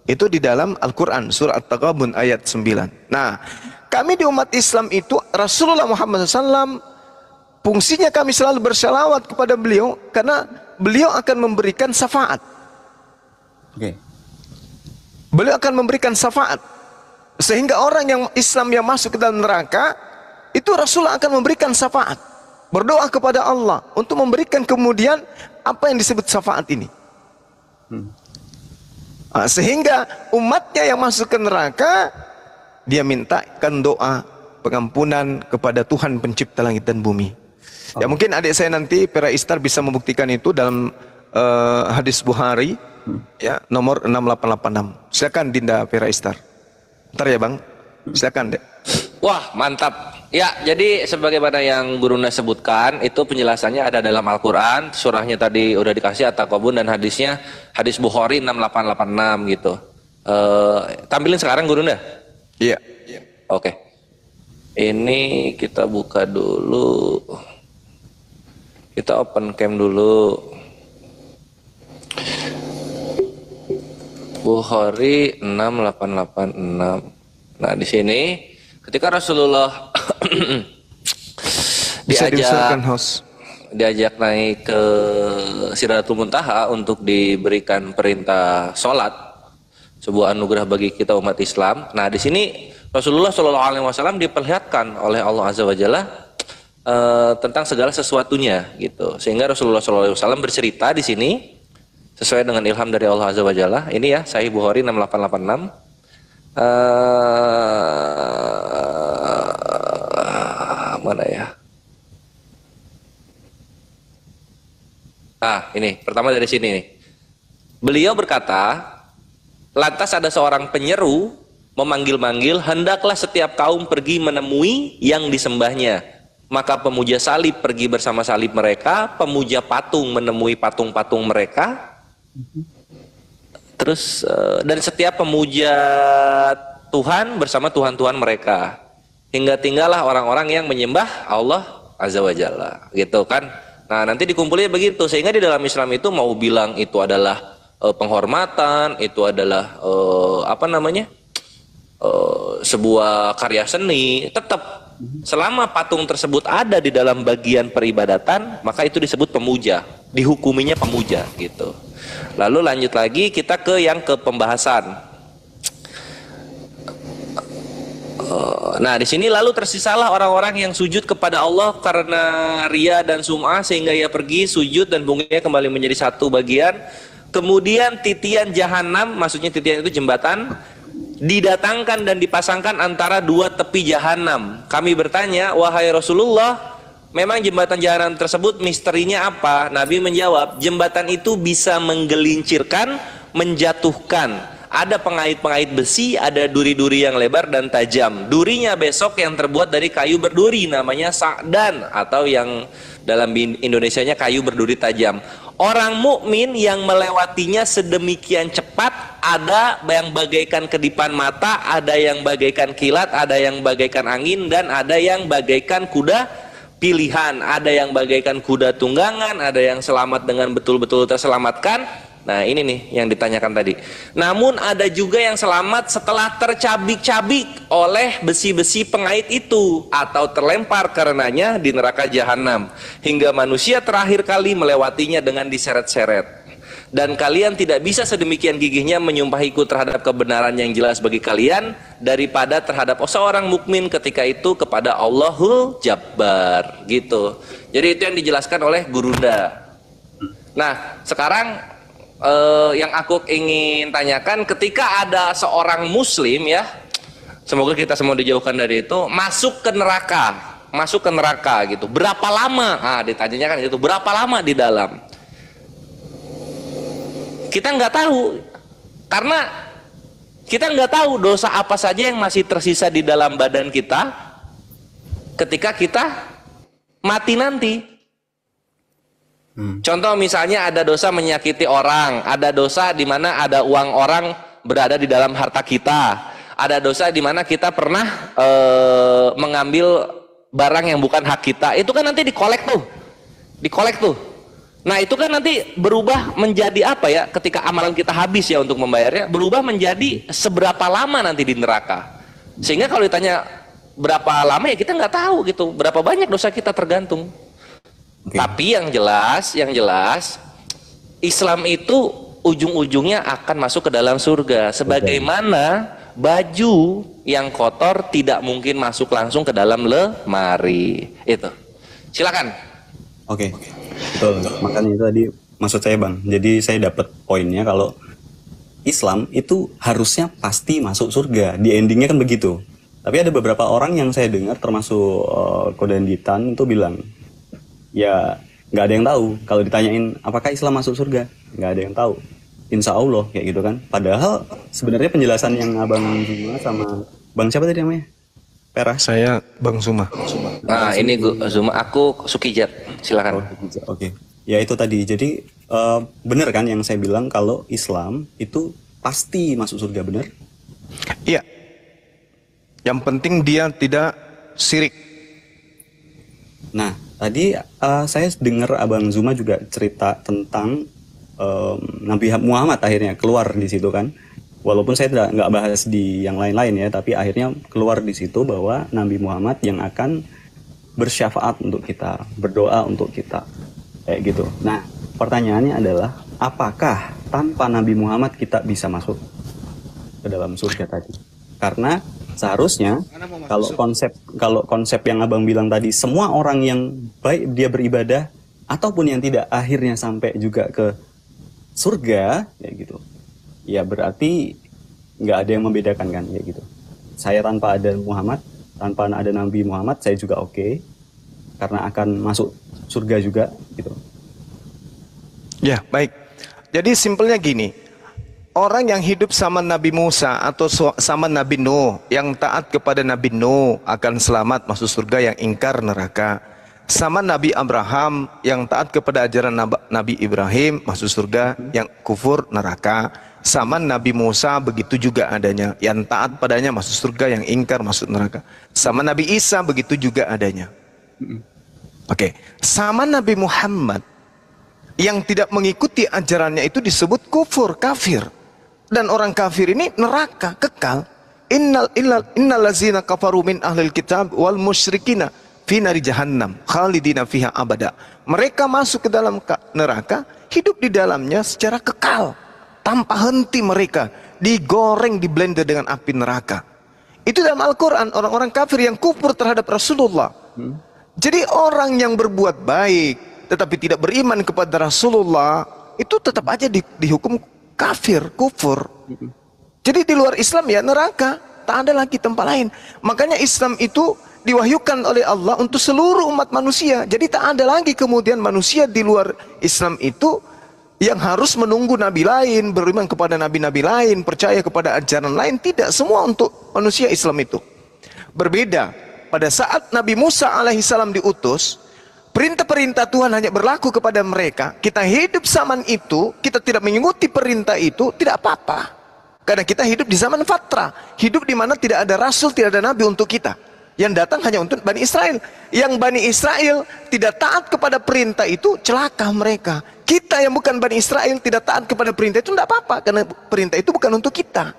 Itu di dalam Al-Quran surah At-Taghabun ayat 9. Nah, kami di umat Islam itu, Rasulullah Muhammad SAW, fungsinya kami selalu bersalawat kepada beliau karena beliau akan memberikan syafaat. Oke. Beliau akan memberikan syafaat sehingga orang yang Islam yang masuk ke dalam neraka itu Rasulullah akan memberikan syafaat, berdoa kepada Allah untuk memberikan kemudian apa yang disebut syafaat ini. Sehingga umatnya yang masuk ke neraka dia mintakan doa pengampunan kepada Tuhan pencipta langit dan bumi. Ya mungkin adik saya nanti Pera Istar bisa membuktikan itu dalam hadis Bukhari ya nomor 6886. Silakan Dinda Pera Istar. Ntar ya Bang. Silakan Dek. Wah mantap. Ya jadi sebagaimana yang Gurunda sebutkan itu penjelasannya ada dalam Al-Quran. Surahnya tadi udah dikasih At-Taghabun dan hadisnya hadis Bukhari 6886 gitu. Tampilin sekarang Gurunda? Iya. Oke. Ini kita buka dulu. Kita open cam dulu. Bukhari 6886. Nah, di sini ketika Rasulullah Bisa diusulkan host. diajak naik ke Sidratul Muntaha untuk diberikan perintah sholat, sebuah anugerah bagi kita umat Islam. Nah, di sini Rasulullah SAW diperlihatkan oleh Allah Azza wa Jalla tentang segala sesuatunya gitu. Sehingga Rasulullah SAW bercerita di sini sesuai dengan ilham dari Allah Azza wa Jalla. Ini ya Sahih Bukhari 6886. Mana ya? Ini pertama dari sini nih. Beliau berkata, lantas ada seorang penyeru memanggil-manggil, hendaklah setiap kaum pergi menemui yang disembahnya. Maka pemuja salib pergi bersama salib mereka, pemuja patung menemui patung-patung mereka. Terus dan setiap pemuja Tuhan bersama Tuhan-Tuhan mereka, hingga tinggallah orang-orang yang menyembah Allah Azza wa Jalla, gitu kan. Nah nanti dikumpulnya begitu, sehingga di dalam Islam itu mau bilang itu adalah penghormatan, itu adalah sebuah karya seni, tetap selama patung tersebut ada di dalam bagian peribadatan, maka itu disebut pemuja, dihukuminya pemuja gitu. Lalu lanjut lagi kita ke pembahasan. Nah di sini lalu tersisalah orang-orang yang sujud kepada Allah karena ria dan sum'ah, sehingga ia pergi sujud dan punggungnya kembali menjadi satu bagian. Kemudian titian jahanam, maksudnya titian itu jembatan, didatangkan dan dipasangkan antara dua tepi jahanam. Kami bertanya, wahai Rasulullah, memang jembatan jahanam tersebut misterinya apa? Nabi menjawab, jembatan itu bisa menggelincirkan, menjatuhkan. Ada pengait-pengait besi, ada duri-duri yang lebar dan tajam. Durinya besok yang terbuat dari kayu berduri, namanya sa'dan, atau yang dalam Indonesianya kayu berduri tajam. Orang mukmin yang melewatinya sedemikian cepat, ada yang bagaikan kedipan mata, ada yang bagaikan kilat, ada yang bagaikan angin, dan ada yang bagaikan kuda pilihan, ada yang bagaikan kuda tunggangan, ada yang selamat dengan betul-betul terselamatkan. Nah ini nih yang ditanyakan tadi. Namun ada juga yang selamat setelah tercabik-cabik oleh besi-besi pengait itu, atau terlempar karenanya di neraka jahanam, hingga manusia terakhir kali melewatinya dengan diseret-seret. Dan kalian tidak bisa sedemikian gigihnya menyumpahiku terhadap kebenaran yang jelas bagi kalian daripada terhadap seorang mukmin ketika itu kepada Allahul Jabbar, gitu. Jadi itu yang dijelaskan oleh Gurunda. Nah sekarang yang aku ingin tanyakan, ketika ada seorang muslim ya semoga kita semua dijauhkan dari itu, masuk ke neraka gitu. Berapa lama? Ditanyanya kan gitu, berapa lama di dalam? Kita nggak tahu, karena kita nggak tahu dosa apa saja yang masih tersisa di dalam badan kita ketika kita mati nanti. Contoh misalnya ada dosa menyakiti orang, ada dosa di mana ada uang orang berada di dalam harta kita, ada dosa di mana kita pernah mengambil barang yang bukan hak kita. Itu kan nanti dikolek tuh. Nah itu kan nanti berubah menjadi apa ya, ketika amalan kita habis ya untuk membayarnya, berubah menjadi seberapa lama nanti di neraka. Sehingga kalau ditanya berapa lama ya kita nggak tahu gitu, berapa banyak dosa kita tergantung. Tapi yang jelas Islam itu ujung-ujungnya akan masuk ke dalam surga. Sebagaimana baju yang kotor tidak mungkin masuk langsung ke dalam lemari. Itu. Silakan. Oke. Betul. Makanya itu tadi maksud saya Bang. Jadi saya dapat poinnya kalau Islam itu harusnya pasti masuk surga. Di endingnya kan begitu. Tapi ada beberapa orang yang saya dengar termasuk Kodanditan itu bilang, ya nggak ada yang tahu. Kalau ditanyain apakah Islam masuk surga, nggak ada yang tahu. Insya Allah kayak gitu kan. Padahal sebenarnya penjelasan yang Abang Zuma sama Bang siapa tadi namanya? Pera. Saya Bang Zuma. Nah ini Zuma, aku Sukijat. Silakan. Oke. Ya itu tadi. Jadi benar kan yang saya bilang kalau Islam itu pasti masuk surga, benar? Iya. Yang penting dia tidak syirik. Nah, tadi saya dengar Abang Zuma juga cerita tentang Nabi Muhammad akhirnya keluar di situ kan. Walaupun saya nggak bahas di yang lain-lain ya, tapi akhirnya keluar di situ bahwa Nabi Muhammad yang akan bersyafaat untuk kita, berdoa untuk kita, kayak gitu. Nah, pertanyaannya adalah, apakah tanpa Nabi Muhammad kita bisa masuk ke dalam surga tadi? Karena seharusnya kalau konsep yang Abang bilang tadi, semua orang yang baik dia beribadah ataupun yang tidak akhirnya sampai juga ke surga, kayak gitu. Ya berarti nggak ada yang membedakan kan, kayak gitu. Saya tanpa ada Muhammad, tanpa ada Nabi Muhammad, saya juga oke, karena akan masuk surga juga, gitu. Ya, baik. Jadi simpelnya gini, orang yang hidup sama Nabi Musa atau sama Nabi Nuh, yang taat kepada Nabi Nuh akan selamat masuk surga, yang ingkar neraka. Sama Nabi Abraham yang taat kepada ajaran Nabi Ibrahim masuk surga, yang kufur neraka. Sama Nabi Musa begitu juga adanya, yang taat padanya masuk surga, yang ingkar masuk neraka. Sama Nabi Isa begitu juga adanya. Oke. Sama Nabi Muhammad yang tidak mengikuti ajarannya itu disebut kufur, kafir. Dan orang kafir ini neraka kekal. Innal ladzina kafaru min ahlil kitab wal musyrikina fi nari jahannam khalidina fiha abada. Mereka masuk ke dalam neraka, hidup di dalamnya secara kekal, tanpa henti. Mereka digoreng, di blender dengan api neraka. Itu dalam Al-Quran, orang-orang kafir yang kufur terhadap Rasulullah. Jadi orang yang berbuat baik tetapi tidak beriman kepada Rasulullah, itu tetap aja dihukum kafir, kufur. Jadi di luar Islam ya neraka, tak ada lagi tempat lain. Makanya Islam itu diwahyukan oleh Allah untuk seluruh umat manusia. Jadi tak ada lagi kemudian manusia di luar Islam itu yang harus menunggu nabi lain, beriman kepada nabi-nabi lain, percaya kepada ajaran lain. Tidak, semua untuk manusia Islam itu. Berbeda pada saat Nabi Musa alaihissalam diutus, perintah-perintah Tuhan hanya berlaku kepada mereka. Kita hidup zaman itu, kita tidak mengikuti perintah itu, tidak apa-apa. Karena kita hidup di zaman fatra, hidup di mana tidak ada rasul, tidak ada nabi untuk kita. Yang datang hanya untuk Bani Israel. Yang Bani Israel tidak taat kepada perintah itu, celaka mereka. Kita yang bukan Bani Israel tidak taat kepada perintah itu, tidak apa-apa, karena perintah itu bukan untuk kita.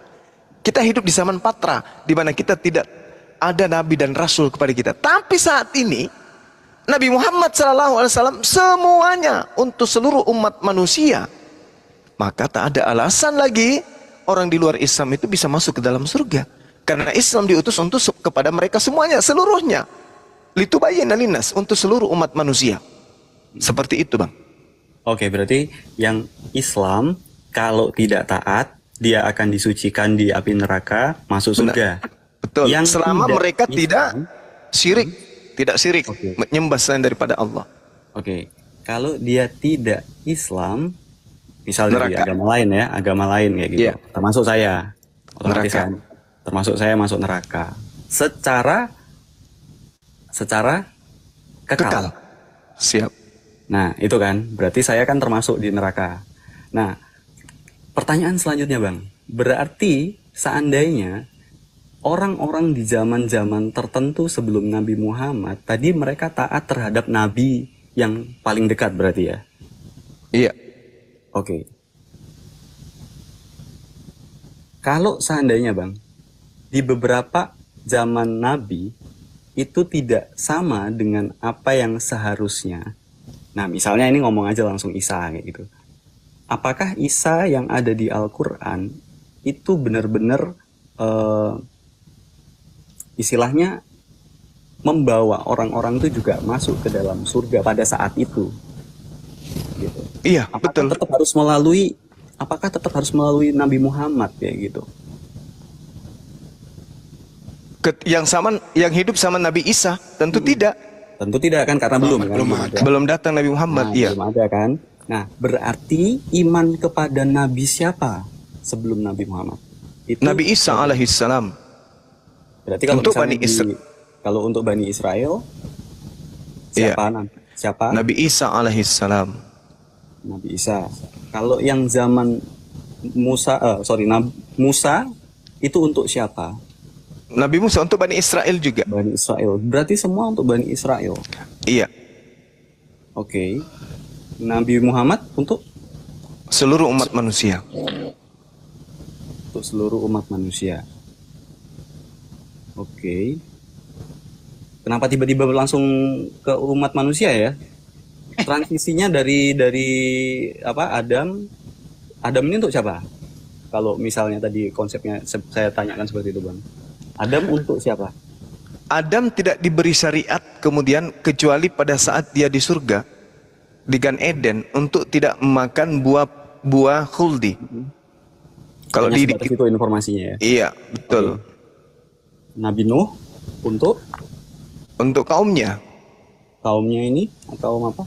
Kita hidup di zaman fatra, di mana kita tidak ada nabi dan rasul kepada kita. Tapi saat ini Nabi Muhammad SAW semuanya untuk seluruh umat manusia. Maka tak ada alasan lagi orang di luar Islam itu bisa masuk ke dalam surga. Karena Islam diutus untuk kepada mereka semuanya, seluruhnya. Litubayyina linnas, untuk seluruh umat manusia. Seperti itu, Bang. Oke, berarti yang Islam kalau tidak taat, dia akan disucikan di api neraka, masuk surga. Betul. Yang Selama tidak mereka Islam, tidak syirik, tidak syirik, Oke. menyembah selain daripada Allah. Oke, kalau dia tidak Islam, misal dari Neraka. agama lain ya, agama lain kayak gitu, Iya. termasuk saya, otomatis Neraka. kan, termasuk saya masuk neraka, secara kekal. Siap. Nah, itu kan, berarti saya kan termasuk di neraka. Nah, pertanyaan selanjutnya Bang, berarti seandainya orang-orang di zaman-zaman tertentu sebelum Nabi Muhammad, tadi mereka taat terhadap Nabi yang paling dekat berarti ya? Iya. Oke. Kalau seandainya Bang, di beberapa zaman Nabi, itu tidak sama dengan apa yang seharusnya. Nah, misalnya ini ngomong aja langsung Isa kayak gitu. Apakah Isa yang ada di Al-Quran itu benar-benar istilahnya membawa orang-orang itu juga masuk ke dalam surga pada saat itu? Gitu. Iya, Apakah betul. tetap harus melalui Nabi Muhammad kayak gitu? Yang hidup sama Nabi Isa tentu tidak. Tentu tidak kan, karena belum ada. Belum datang Nabi Muhammad. Nah, Iya. belum ada kan. Nah, berarti iman kepada Nabi siapa sebelum Nabi Muhammad? Itu Nabi Isa alaihissalam. berarti kalau Untuk misalnya Bani Israel. kalau untuk Bani Israel Iya. siapa? Nabi Isa alaihissalam. Nabi Isa. Kalau yang zaman Musa itu untuk siapa? Nabi Musa untuk Bani Israel juga. Bani Israel. Berarti semua untuk Bani Israel. Iya. Oke. Nabi Muhammad untuk Seluruh umat manusia. seluruh umat manusia. Oke. Kenapa tiba-tiba langsung ke umat manusia ya? Transisinya dari Adam ini untuk siapa? Kalau misalnya tadi konsepnya saya tanyakan seperti itu, Bang. Adam untuk siapa? Adam tidak diberi syariat kemudian kecuali pada saat dia di surga, di Gan Eden, untuk tidak memakan buah khuldi. Kalau Hanya di sebatas itu informasinya ya. iya, betul. Nabi Nuh untuk Untuk kaumnya ini kaum apa?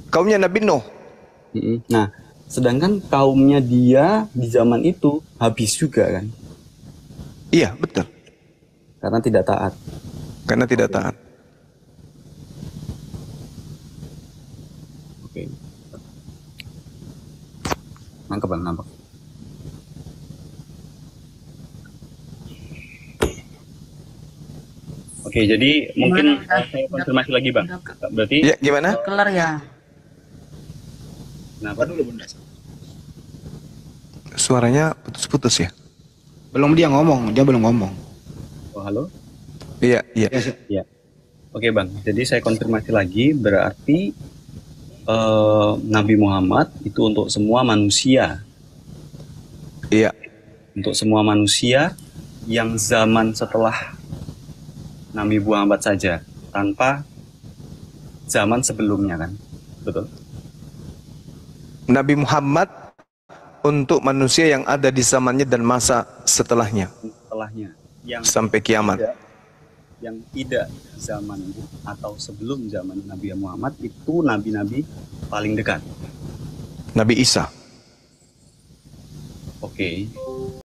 Kaumnya Nabi Nuh. Nah, sedangkan kaumnya dia di zaman itu habis juga kan? Iya, betul. Karena tidak taat. Karena tidak taat. Oke. Nangkep Bang, nangkep. Oke, jadi mungkin saya konfirmasi lagi Bang. Berarti Ya, gimana? Kelar ya. kenapa dulu Bunda? Suaranya putus-putus ya? Belum dia belum ngomong. Oh, halo? Iya, iya. Ya. Oke Bang, jadi saya konfirmasi lagi, berarti Nabi Muhammad itu untuk semua manusia. Iya. Untuk semua manusia yang zaman setelah Nabi Muhammad saja, tanpa zaman sebelumnya kan? Betul? Nabi Muhammad untuk manusia yang ada di zamannya dan masa setelahnya Setelahnya. Yang sampai kiamat. yang tidak zaman atau sebelum zaman Nabi Muhammad itu nabi-nabi paling dekat. Nabi Isa. Oke.